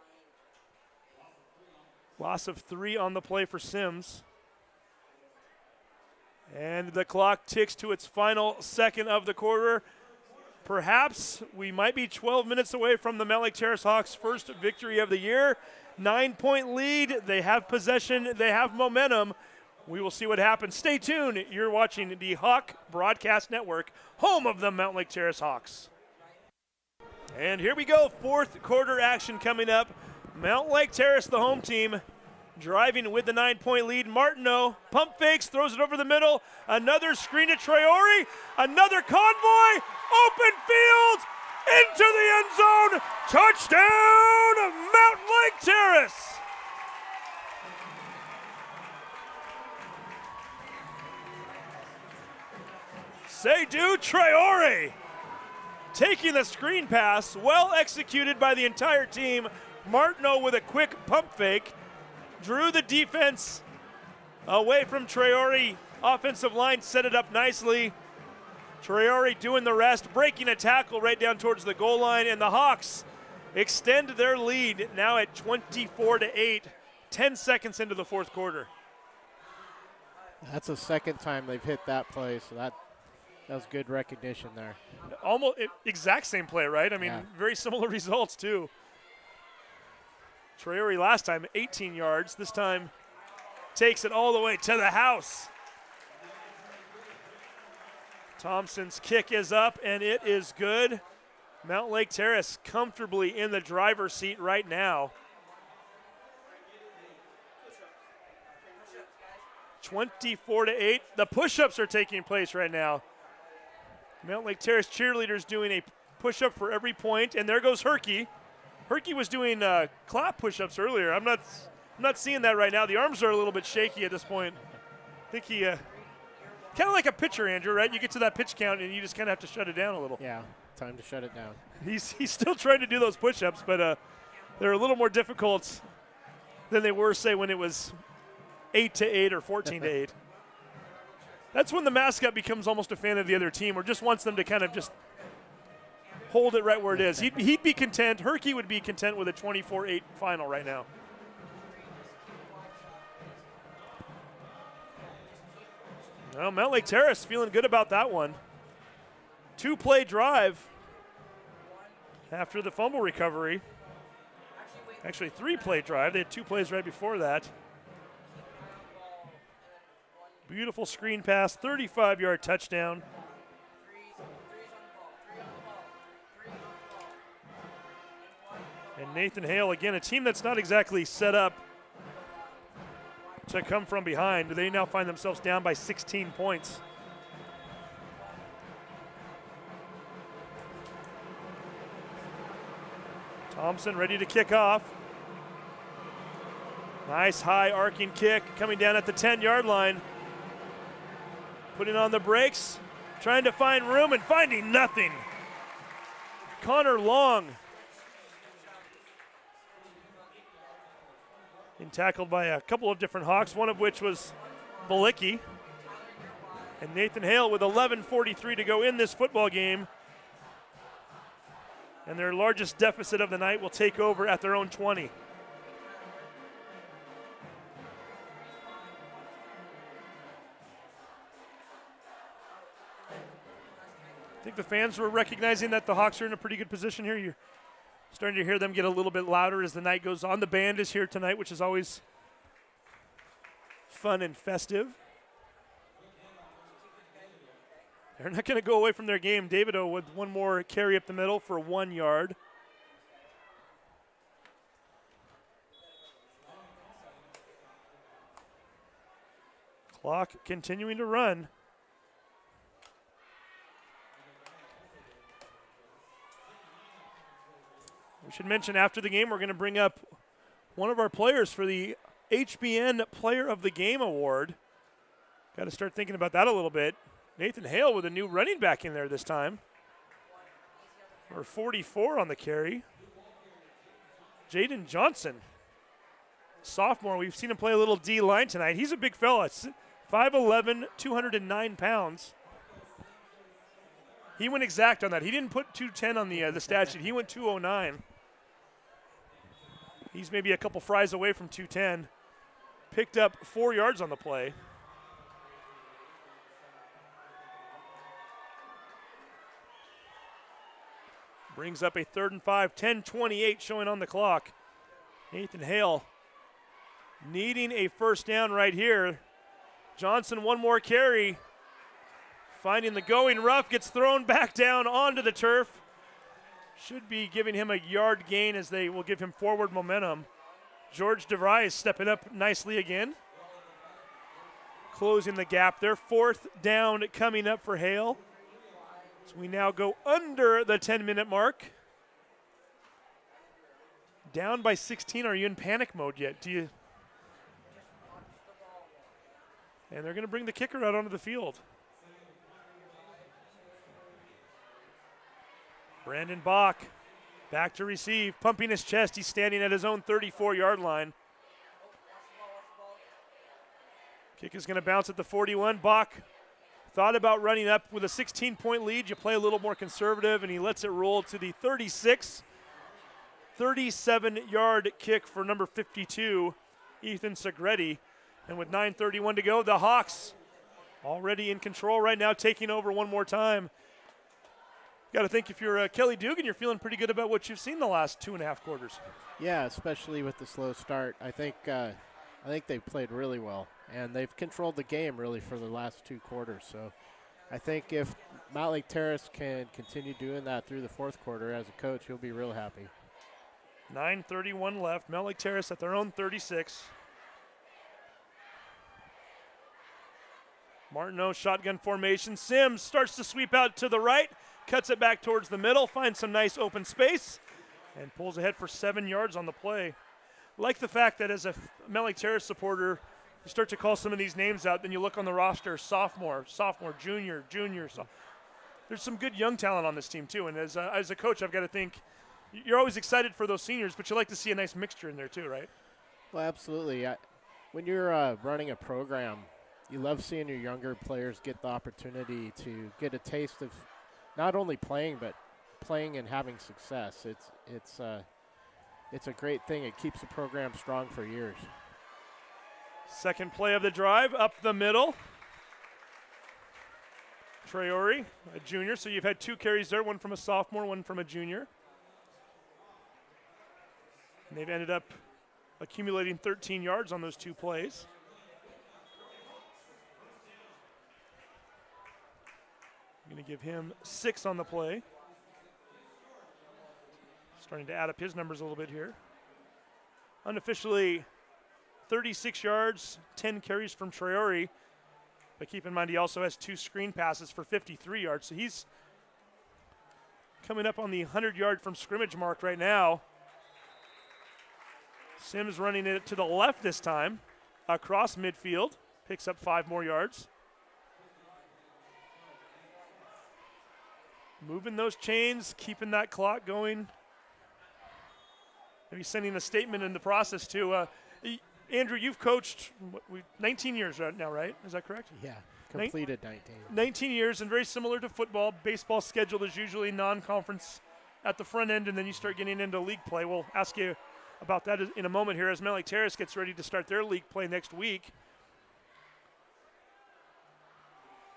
Loss of 3 on the play for Sims. And the clock ticks to its final second of the quarter. Perhaps we might be 12 minutes away from the Mountlake Terrace Hawks' first victory of the year. 9-point lead. They have possession. They have momentum. We will see what happens. Stay tuned. You're watching the Hawk Broadcast Network, home of the Mountlake Terrace Hawks. And here we go. 4th quarter action coming up. Mountlake Terrace, the home team, driving with the 9-point lead. Martineau pump fakes, throws it over the middle. Another screen to Traore. Another convoy. Open field. Into the end zone. Touchdown, Mountlake Terrace. Seydou Traore taking the screen pass. Well executed by the entire team. Martineau with a quick pump fake. Drew the defense away from Traore. Offensive line set it up nicely. Traore doing the rest, breaking a tackle right down towards the goal line, and the Hawks extend their lead now at 24-8, 10 seconds into the 4th quarter. That's the second time they've hit that play, so that was good recognition there. Almost exact same play, right? I mean, yeah. Very similar results too. Traore last time 18 yards. This time takes it all the way to the house. Thompson's kick is up, and it is good. Mountlake Terrace comfortably in the driver's seat right now. 24-8. The push-ups are taking place right now. Mountlake Terrace cheerleaders doing a push-up for every point, and there goes Herky. Herky was doing clap push-ups earlier. I'm not seeing that right now. The arms are a little bit shaky at this point. I think he kind of like a pitcher, Andrew, right? You get to that pitch count, and you just kind of have to shut it down a little. Yeah, time to shut it down. He's still trying to do those push-ups, but they're a little more difficult than they were, say, when it was 8-8 or 14-8. That's when the mascot becomes almost a fan of the other team or just wants them to kind of just hold it right where it is. He'd be content. Herky would be content with a 24-8 final right now. Well, Mountlake Terrace feeling good about that one. 2-play drive after the fumble recovery. Actually, 3-play drive. They had 2 plays right before that. Beautiful screen pass, 35-yard touchdown. And Nathan Hale, again, a team that's not exactly set up to come from behind. They now find themselves down by 16 points. Thompson ready to kick off. Nice high arcing kick coming down at the 10-yard line. Putting on the brakes, trying to find room and finding nothing. Connor Long. And tackled by a couple of different Hawks, one of which was Balicki. And Nathan Hale with 11:43 to go in this football game. And their largest deficit of the night will take over at their own 20. I think the fans were recognizing that the Hawks are in a pretty good position here. You're starting to hear them get a little bit louder as the night goes on. The band is here tonight, which is always fun and festive. They're not going to go away from their game. Davido with one more carry up the middle for 1 yard. Clock continuing to run. We should mention after the game, we're going to bring up one of our players for the HBN Player of the Game Award. Got to start thinking about that a little bit. Nathan Hale with a new running back in there this time. Or 44 on the carry. Jaden Johnson, sophomore. We've seen him play a little D-line tonight. He's a big fella, 5'11", 209 pounds. He went exact on that. He didn't put 210 on the stat sheet. He went 209. He's maybe a couple fries away from 210. Picked up 4 yards on the play. Brings up a 3rd and 5, 10:28 showing on the clock. Nathan Hale needing a first down right here. Johnson, one more carry. Finding the going rough, gets thrown back down onto the turf. Should be giving him a yard gain as they will give him forward momentum. George DeVries stepping up nicely again. Closing the gap there. 4th down coming up for Hale. So we now go under the 10-minute mark. Down by 16. Are you in panic mode yet? And they're going to bring the kicker out onto the field. Brandon Bach back to receive, pumping his chest. He's standing at his own 34-yard line. Kick is going to bounce at the 41. Bach thought about running up with a 16-point lead. You play a little more conservative, and he lets it roll to the 36. 37-yard kick for number 52, Ethan Segretti. And with 9:31 to go, the Hawks already in control right now, taking over one more time. Got to think if you're Kelly Dugan, you're feeling pretty good about what you've seen the last 2.5 quarters. Yeah, especially with the slow start. I think they've played really well, and they've controlled the game really for the last 2 quarters. So I think if Mountlake Terrace can continue doing that through the 4th quarter as a coach, he'll be real happy. 9:31 left. Mountlake Terrace at their own 36. Martineau, shotgun formation. Sims starts to sweep out to the right, cuts it back towards the middle, finds some nice open space, and pulls ahead for 7 yards on the play. Like the fact that as a Mountlake Terrace supporter, you start to call some of these names out, then you look on the roster, sophomore, junior. There's some good young talent on this team too, and as a coach, I've got to think, you're always excited for those seniors, but you like to see a nice mixture in there too, right? Well, absolutely. When you're running a program, you love seeing your younger players get the opportunity to get a taste of not only playing, but playing and having success. It's a great thing. It keeps the program strong for years. Second play of the drive, up the middle. Traore, a junior, so you've had 2 carries there, one from a sophomore, one from a junior. And they've ended up accumulating 13 yards on those 2 plays. I'm going to give him 6 on the play. Starting to add up his numbers a little bit here. Unofficially 36 yards, 10 carries from Traore. But keep in mind he also has 2 screen passes for 53 yards. So he's coming up on the 100-yard from scrimmage mark right now. Sims running it to the left this time, across midfield, picks up 5 more yards. Moving those chains, keeping that clock going. Maybe sending a statement in the process too. Andrew, you've coached 19 years right now, right? Is that correct? Yeah, completed 19. 19 years, and very similar to football. Baseball schedule is usually non-conference at the front end, and then you start getting into league play. We'll ask you about that in a moment here as Mountlake Terrace gets ready to start their league play next week.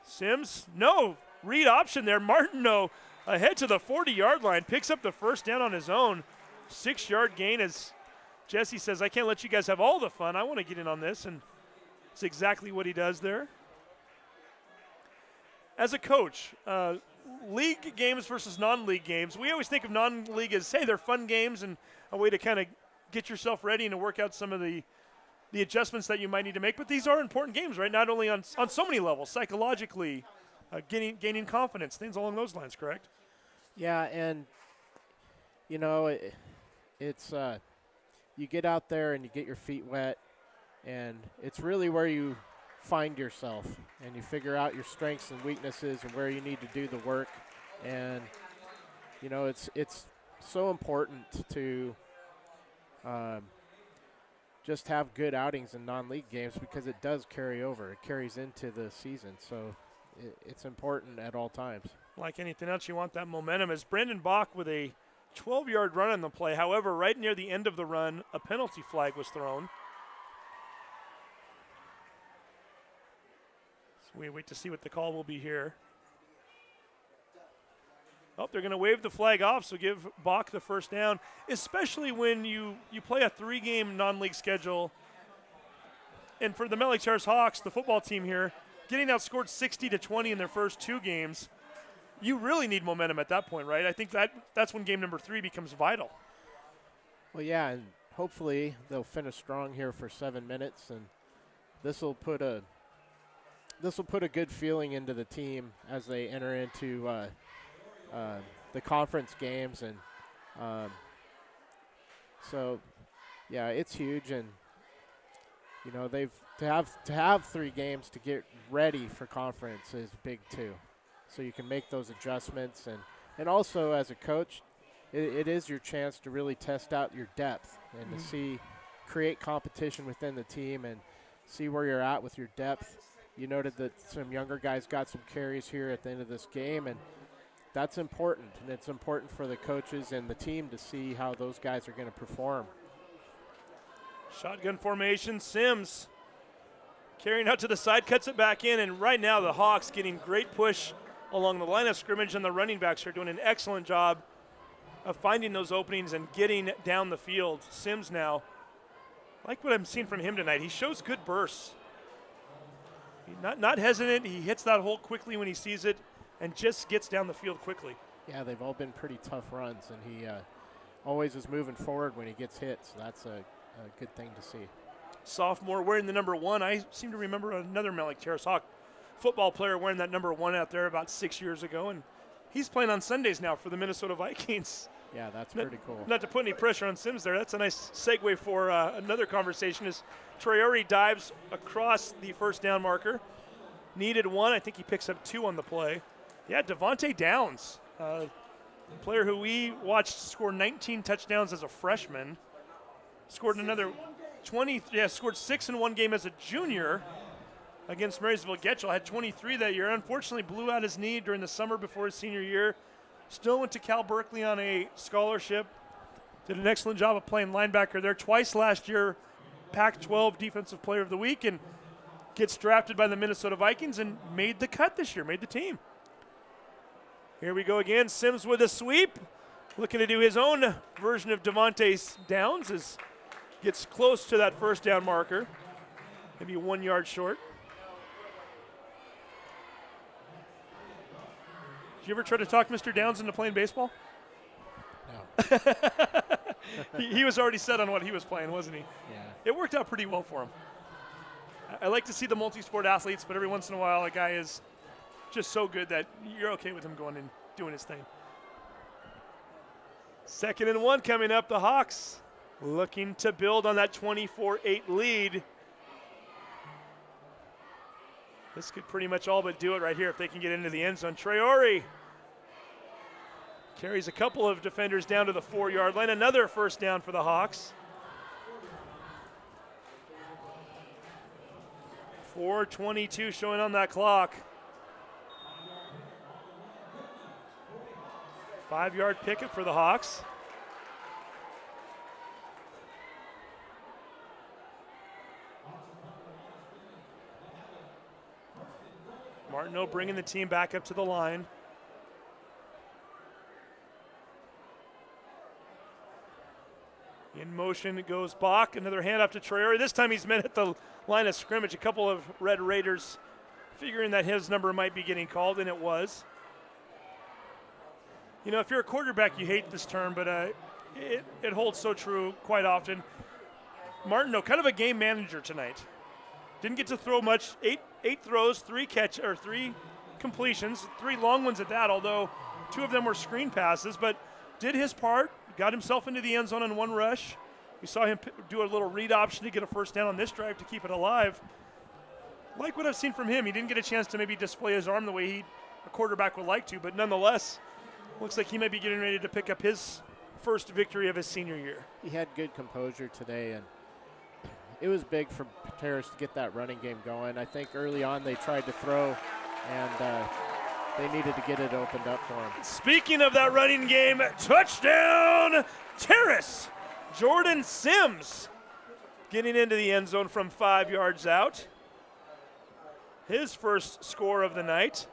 Sims, no, read option there. Martineau ahead to the 40-yard line, picks up the first down on his own. 6-yard gain as Jesse says, I can't let you guys have all the fun. I want to get in on this, and it's exactly what he does there. As a coach, league games versus non-league games, we always think of non-league as, hey, they're fun games and a way to kind of get yourself ready and to work out some of the adjustments that you might need to make. But these are important games, right? Not only on so many levels, psychologically, gaining confidence, things along those lines, correct? Yeah, and, you know, it's you get out there and you get your feet wet, and it's really where you find yourself and you figure out your strengths and weaknesses and where you need to do the work. And, you know, it's so important to just have good outings in non-league games because it does carry over. It carries into the season, so it's important at all times. Like anything else, you want that momentum. As Brandon Bach with a 12-yard run on the play. However, right near the end of the run, a penalty flag was thrown. So we wait to see what the call will be here. Oh, they're going to wave the flag off, so give Bach the first down, especially when you play a 3-game non-league schedule. And for the Mountlake Terrace Hawks, the football team here, getting outscored 60-20 in their first 2 games, you really need momentum at that point, right? I think that's when game number 3 becomes vital. Well, yeah, and hopefully they'll finish strong here for 7 minutes, and this will put a good feeling into the team as they enter into the conference games, and so yeah, it's huge, and you know they've to have 3 games to get ready for conference is big too. So you can make those adjustments, and also as a coach, it is your chance to really test out your depth and to create competition within the team and see where you're at with your depth. You noted that some younger guys got some carries here at the end of this game, and that's important, and it's important for the coaches and the team to see how those guys are going to perform. Shotgun formation, Sims carrying out to the side, cuts it back in, and right now the Hawks getting great push along the line of scrimmage, and the running backs are doing an excellent job of finding those openings and getting down the field. Sims now, like what I'm seeing from him tonight, he shows good bursts. Not hesitant, he hits that hole quickly when he sees it and just gets down the field quickly. Yeah, they've all been pretty tough runs, and he always is moving forward when he gets hit, so that's a good thing to see. Sophomore wearing the number 1. I seem to remember another Mountlake Terrace Hawk football player wearing that number 1 out there about 6 years ago, and he's playing on Sundays now for the Minnesota Vikings. Yeah, that's pretty cool. Not to put any pressure on Sims there. That's a nice segue for another conversation as Traore dives across the first down marker. Needed 1. I think he picks up 2 on the play. Yeah, Devontae Downs, player who we watched score 19 touchdowns as a freshman. Scored another 20, scored 6 in one game as a junior against Marysville Getchell. Had 23 that year. Unfortunately, blew out his knee during the summer before his senior year. Still went to Cal Berkeley on a scholarship. Did an excellent job of playing linebacker there. Twice last year, Pac-12 Defensive Player of the Week, and gets drafted by the Minnesota Vikings and made the cut this year, made the team. Here we go again. Sims with a sweep. Looking to do his own version of Devontae Downs as gets close to that first down marker. Maybe 1 yard short. Did you ever try to talk Mr. Downs into playing baseball? No. He was already set on what he was playing, wasn't he? Yeah. It worked out pretty well for him. I like to see the multi-sport athletes, but every once in a while a guy is just so good that you're okay with him going and doing his thing. 2nd and 1 coming up. The Hawks looking to build on that 24-8 lead. This could pretty much all but do it right here if they can get into the end zone. Traore carries a couple of defenders down to the 4-yard line. Another first down for the Hawks. 4:22 showing on that clock. 5-yard pickup for the Hawks. Martineau bringing the team back up to the line. In motion goes Bach. Another handoff to Traore. This time he's met at the line of scrimmage. A couple of Red Raiders figuring that his number might be getting called, and it was. You know, if you're a quarterback, you hate this term, but it holds so true quite often. Martineau, kind of a game manager tonight. Didn't get to throw much. Eight throws, 3 completions, 3 long ones at that, although 2 of them were screen passes, but did his part, got himself into the end zone on 1 rush. We saw him do a little read option to get a first down on this drive to keep it alive. Like what I've seen from him, he didn't get a chance to maybe display his arm the way a quarterback would like to, but nonetheless, looks like he may be getting ready to pick up his first victory of his senior year. He had good composure today, and it was big for Terrace to get that running game going. I think early on they tried to throw, and they needed to get it opened up for him. Speaking of that running game, touchdown, Terrace. Jordan Sims getting into the end zone from 5 yards out. His first score of the night.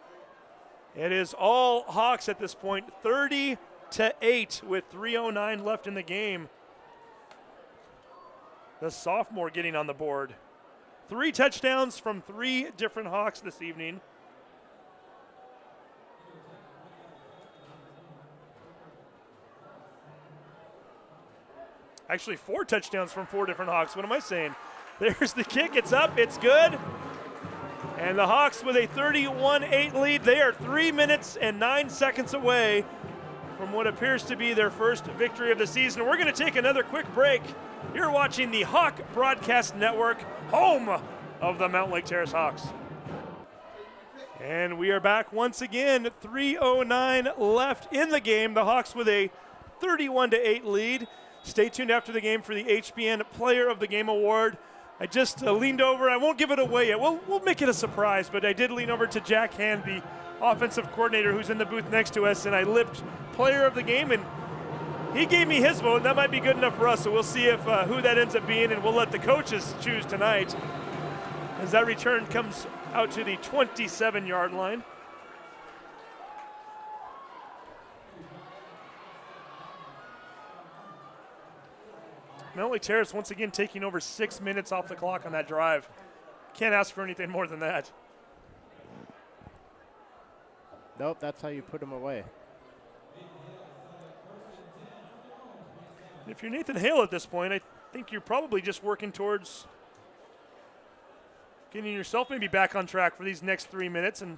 It is all Hawks at this point, 30-8 with 3:09 left in the game. The sophomore getting on the board. 3 touchdowns from 3 different Hawks this evening. Actually, 4 touchdowns from 4 different Hawks. What am I saying? There's the kick. It's up. It's good. And the Hawks with a 31-8 lead. They are 3 minutes and 9 seconds away from what appears to be their first victory of the season. We're going to take another quick break. You're watching the Hawk Broadcast Network, home of the Mountlake Terrace Hawks. And we are back once again. 3:09 left in the game. The Hawks with a 31-8 lead. Stay tuned after the game for the HBN Player of the Game Award. I just leaned over. I won't give it away yet. We'll make it a surprise, but I did lean over to Jack Hand, the offensive coordinator who's in the booth next to us, and I lipped Player of the Game, and he gave me his vote, and that might be good enough for us, so we'll see if who that ends up being, and we'll let the coaches choose tonight as that return comes out to the 27-yard line. Mountlake Terrace once again taking over 6 minutes off the clock on that drive. Can't ask for anything more than that. Nope, that's how you put them away. If you're Nathan Hale at this point, I think you're probably just working towards getting yourself maybe back on track for these next 3 minutes and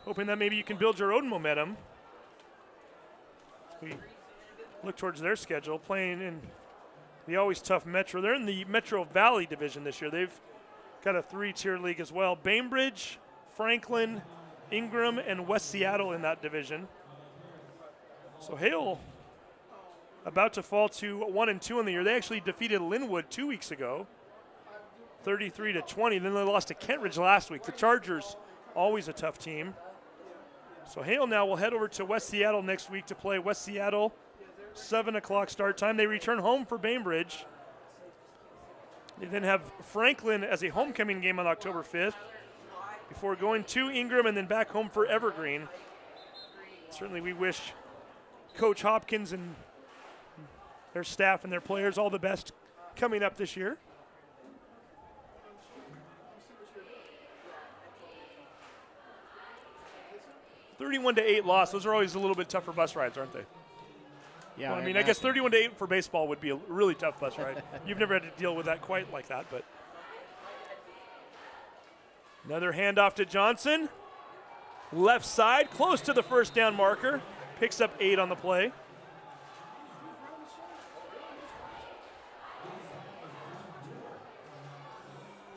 hoping that maybe you can build your own momentum. We look towards their schedule, playing in the always tough Metro. They're in the Metro Valley division this year. They've got a 3-tier league as well. Bainbridge, Franklin, Ingram, and West Seattle in that division. So Hale about to fall to 1-2 in the year. They actually defeated Linwood 2 weeks ago, 33-20. Then they lost to Kentridge last week. The Chargers, always a tough team. So Hale now will head over to West Seattle next week to play West Seattle, 7 o'clock start time. They return home for Bainbridge. They then have Franklin as a homecoming game on October 5th before going to Ingram and then back home for Evergreen. Certainly we wish Coach Hopkins and their staff and their players all the best coming up this year. (31-8) loss. Those are always a little bit tougher bus rides, aren't they? Yeah, Well, I mean, I guess 31-8 for baseball would be a really tough bus ride. You've never had to deal with that quite like that, but. Another handoff to Johnson. Left side, close to the first down marker. Picks up 8 on the play.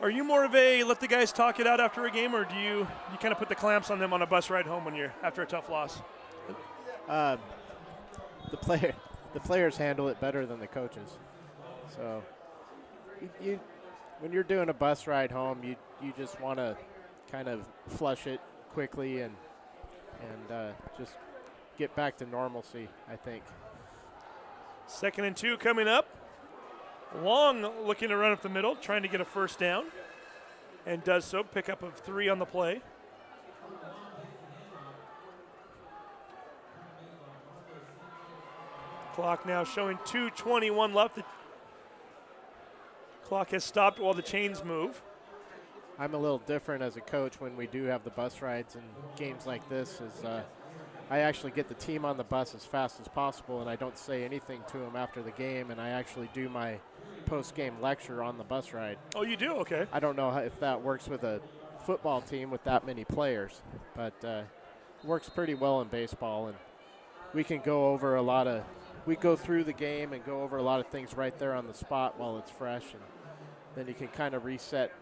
Are you more of a let the guys talk it out after a game, or do you kind of put the clamps on them on a bus ride home when you're after a tough loss? The players handle it better than the coaches. So when you're doing a bus ride home, you just want to kind of flush it quickly and just get back to normalcy, I think. 2nd and 2 coming up. Long looking to run up the middle, trying to get a first down, and does so. Pickup of 3 on the play. Clock now showing 2:21 left. The clock has stopped while the chains move. I'm a little different as a coach when we do have the bus rides and games like this. I actually get the team on the bus as fast as possible, and I don't say anything to them after the game, and I actually do my post-game lecture on the bus ride. Oh, you do? Okay. I don't know if that works with a football team with that many players, but it works pretty well in baseball, and we can go over we go through the game and go over a lot of things right there on the spot while it's fresh, and then you can kind of reset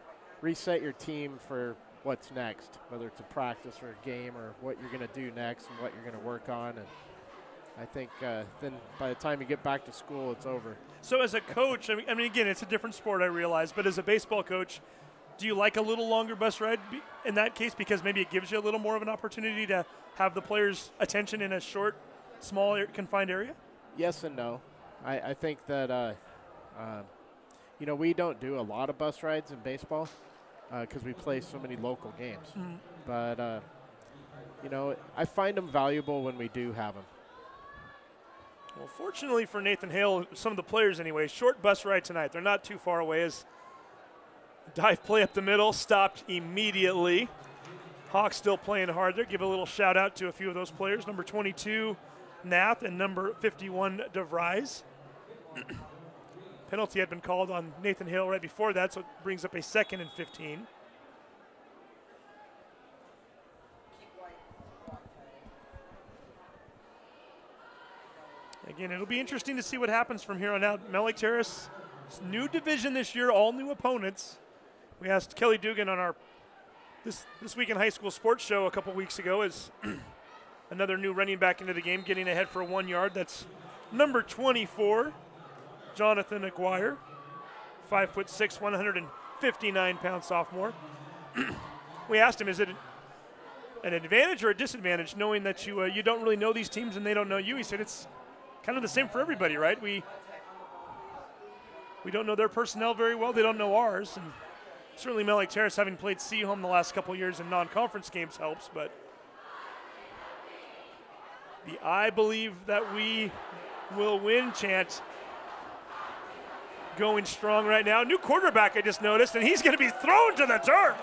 your team for what's next, whether it's a practice or a game or what you're going to do next and what you're going to work on. And I think then by the time you get back to school, it's over. So as a coach, I mean, again, it's a different sport, I realize, but as a baseball coach, do you like a little longer bus ride in that case because maybe it gives you a little more of an opportunity to have the players' attention in a short, small, confined area? Yes and no. I think that, we don't do a lot of bus rides in baseball because we play so many local games. Mm-hmm. But, I find them valuable when we do have them. Well, fortunately for Nathan Hale, some of the players anyway, short bus ride tonight. They're not too far away as dive play up the middle, stopped immediately. Hawks still playing hard there. Give a little shout out to a few of those players. Number 22, Nath, and number 51, DeVries. Penalty had been called on Nathan Hale right before that, so it brings up a 2nd and 15. Again, it'll be interesting to see what happens from here on out. Mountlake Terrace, new division this year, all new opponents. We asked Kelly Dugan on our This Week in High School sports show a couple weeks ago is another new running back into the game, getting ahead for 1 yard. That's number 24, Jonathan Aguirre, 5'6", 159-pound sophomore. We asked him, is it an advantage or a disadvantage knowing that you don't really know these teams and they don't know you? He said it's kind of the same for everybody, right? We don't know their personnel very well. They don't know ours. And certainly Mountlake Terrace, having played Seaholm the last couple of years in non-conference games, helps. But the "I believe that we will win" chant going strong right now. New quarterback, I just noticed, and he's going to be thrown to the turf.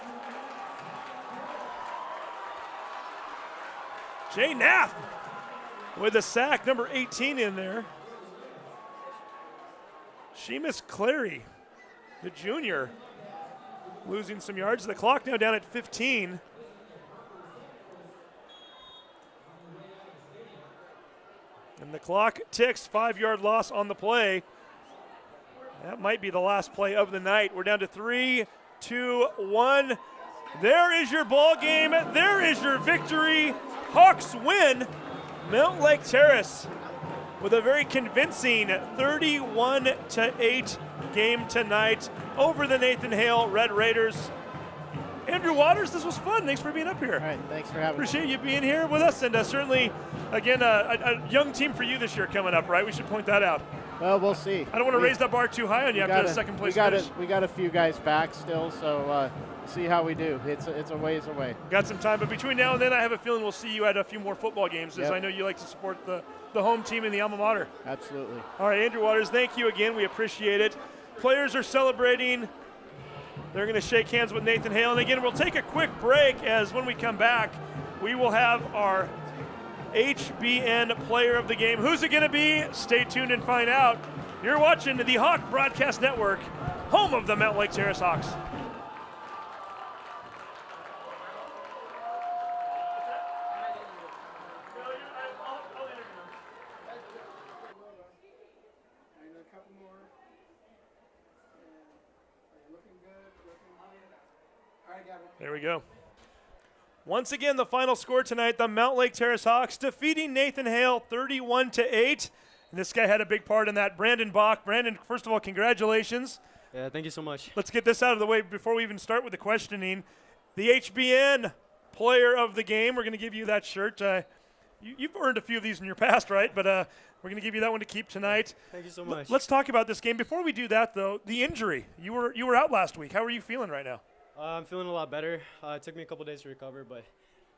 Jay Nath with a sack, number 18 in there. Seamus Clary, the junior, losing some yards. The clock now down at 15. And the clock ticks, 5-yard loss on the play. That might be the last play of the night. We're down to 3, 2, 1. There is your ball game. There is your victory. Hawks win. Mountlake Terrace with a very convincing 31-8 game tonight over the Nathan Hale Red Raiders. Andrew Waters, this was fun. Thanks for being up here. All right, thanks for having me. Appreciate you being here with us, and certainly, again, a young team for you this year coming up, right? We should point that out. Well, we'll see. I don't want to raise that bar too high on you after the second place finish. We got a few guys back still, so see how we do. It's a ways away. Got some time, but between now and then, I have a feeling we'll see you at a few more football games, as I know you like to support the home team in the alma mater. Absolutely. All right, Andrew Waters, thank you again. We appreciate it. Players are celebrating. They're going to shake hands with Nathan Hale. And again, we'll take a quick break, as when we come back, we will have our HBN player of the game. Who's it going to be? Stay tuned and find out. You're watching the Hawk Broadcast Network, home of the Mountlake Terrace Hawks. There we go. Once again, the final score tonight, the Mountlake Terrace Hawks defeating Nathan Hale 31-8. And this guy had a big part in that, Brandon Bach. Brandon, first of all, congratulations. Yeah, thank you so much. Let's get this out of the way before we even start with the questioning. The HBN player of the game, we're going to give you that shirt. You've earned a few of these in your past, right? But we're going to give you that one to keep tonight. Thank you so much. Let's talk about this game. Before we do that, though, the injury. You were out last week. How are you feeling right now? I'm feeling a lot better. It took me a couple days to recover, but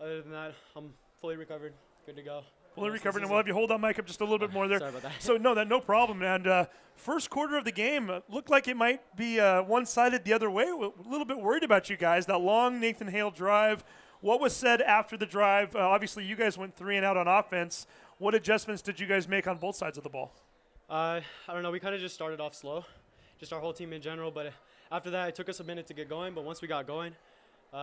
other than that, I'm fully recovered, good to go. Fully recovered, and we'll have you hold that mic up just a little bit more there. Sorry about that. So, no problem. And first quarter of the game looked like it might be one-sided the other way. A little bit worried about you guys, that long Nathan Hale drive. What was said after the drive? Obviously, you guys went 3 and out on offense. What adjustments did you guys make on both sides of the ball? I don't know. We kind of just started off slow, just our whole team in general, but after that, it took us a minute to get going, but once we got going,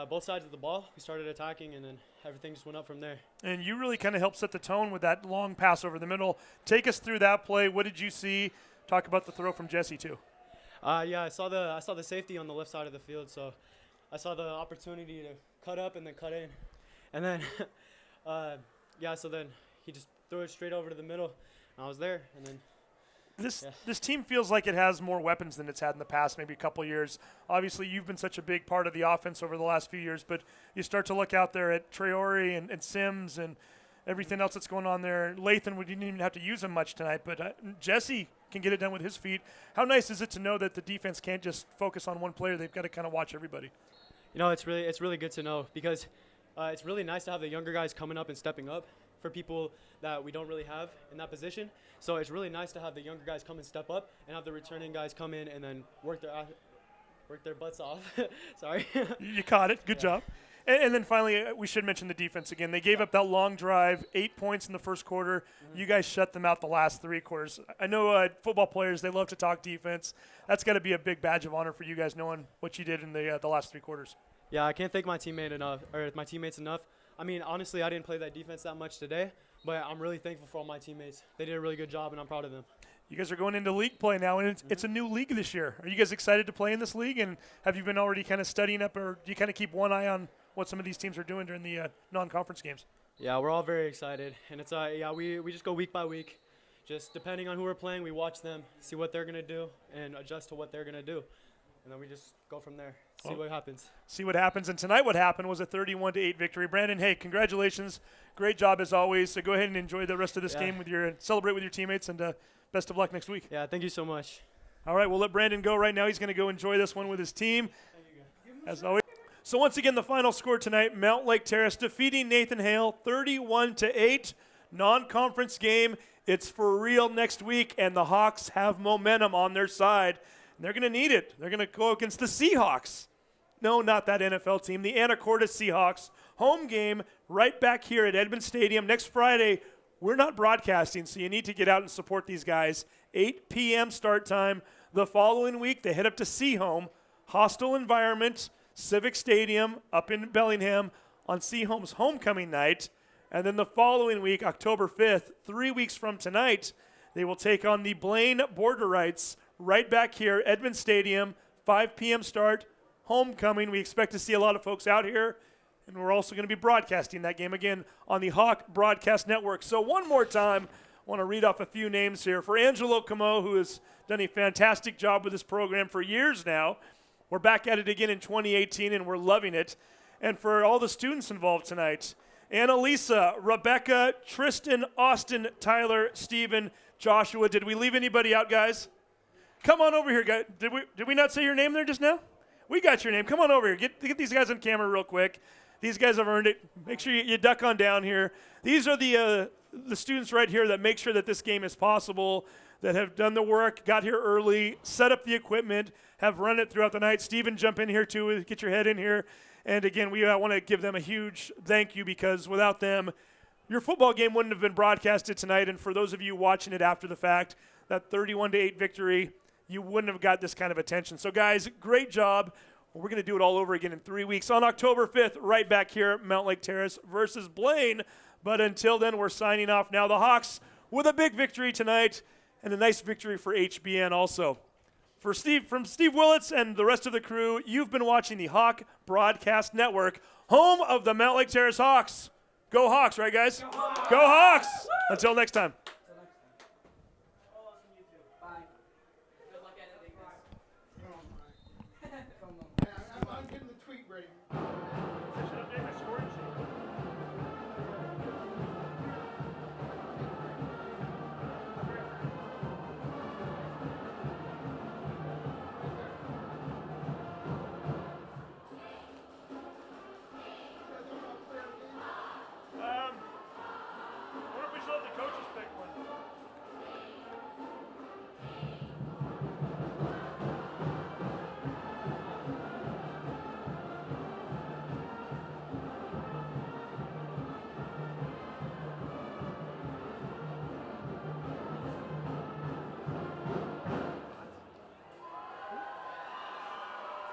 both sides of the ball, we started attacking, and then everything just went up from there. And you really kind of helped set the tone with that long pass over the middle. Take us through that play. What did you see? Talk about the throw from Jesse, too. Yeah, I saw the safety on the left side of the field, so I saw the opportunity to cut up and then cut in. And then, so then he just threw it straight over to the middle, and I was there, and then This team feels like it has more weapons than it's had in the past, maybe a couple years. Obviously, you've been such a big part of the offense over the last few years, but you start to look out there at Traore and Sims and everything else that's going on there. Lathan, we didn't even have to use him much tonight, but Jesse can get it done with his feet. How nice is it to know that the defense can't just focus on one player? They've got to kind of watch everybody. You know, it's really good to know, because it's really nice to have the younger guys coming up and stepping up for people that we don't really have in that position. So it's really nice to have the younger guys come and step up, and have the returning guys come in and then work their butts off. Sorry. You caught it. Good job. And then finally, we should mention the defense again. They gave up that long drive, 8 points in the first quarter. Mm-hmm. You guys shut them out the last 3 quarters. I know football players, they love to talk defense. That's got to be a big badge of honor for you guys, knowing what you did in the last 3 quarters. Yeah, I can't thank my teammates enough. I mean, honestly, I didn't play that defense that much today, but I'm really thankful for all my teammates. They did a really good job, and I'm proud of them. You guys are going into league play now, and it's a new league this year. Are you guys excited to play in this league, and have you been already kind of studying up, or do you kind of keep one eye on what some of these teams are doing during the non-conference games? Yeah, we're all very excited, and it's we just go week by week. Just depending on who we're playing, we watch them, see what they're going to do, and adjust to what they're going to do. And then we just go from there, see what happens. See what happens. And tonight what happened was a 31-8 victory. Brandon, hey, congratulations. Great job as always. So go ahead and enjoy the rest of this game celebrate with your teammates, and best of luck next week. Yeah, thank you so much. All right, we'll let Brandon go right now. He's going to go enjoy this one with his team, as always. So once again, the final score tonight, Mountlake Terrace defeating Nathan Hale 31-8. Non-conference game. It's for real next week, and the Hawks have momentum on their side. They're going to need it. They're going to go against the Seahawks. No, not that NFL team. The Anacortes Seahawks. Home game right back here at Edmund Stadium next Friday. We're not broadcasting, so you need to get out and support these guys. 8 p.m. start time. The following week, they head up to Seahome hostile environment, Civic Stadium up in Bellingham on Seaholm's homecoming night. And then the following week, October 5th, 3 weeks from tonight, they will take on the Blaine Borderites right back here, Edmond Stadium, 5 p.m. start, homecoming. We expect to see a lot of folks out here. And we're also going to be broadcasting that game again on the Hawk Broadcast Network. So one more time, I want to read off a few names here. For Angelo Camo, who has done a fantastic job with this program for years now. We're back at it again in 2018, and we're loving it. And for all the students involved tonight, Annalisa, Rebecca, Tristan, Austin, Tyler, Steven, Joshua. Did we leave anybody out, guys? Come on over here, guys. Did we not say your name there just now? We got your name. Come on over here. Get these guys on camera real quick. These guys have earned it. Make sure you duck on down here. These are the students right here that make sure that this game is possible, that have done the work, got here early, set up the equipment, have run it throughout the night. Steven, jump in here too. Get your head in here. And again, we want to give them a huge thank you, because without them, your football game wouldn't have been broadcasted tonight. And for those of you watching it after the fact, that 31-8 victory, you wouldn't have got this kind of attention. So guys, great job. We're going to do it all over again in 3 weeks on October 5th, right back here at Mountlake Terrace versus Blaine. But until then, we're signing off now. The Hawks with a big victory tonight, and a nice victory for HBN also. From Steve Willits and the rest of the crew, you've been watching the Hawk Broadcast Network, home of the Mountlake Terrace Hawks. Go Hawks, right guys? Go Hawks! Go Hawks! Until next time. I'm getting the tweet ready. What if we still have the coaches pick one?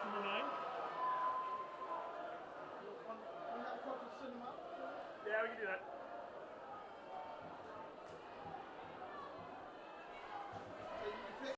Number 9? Yeah, we can do that.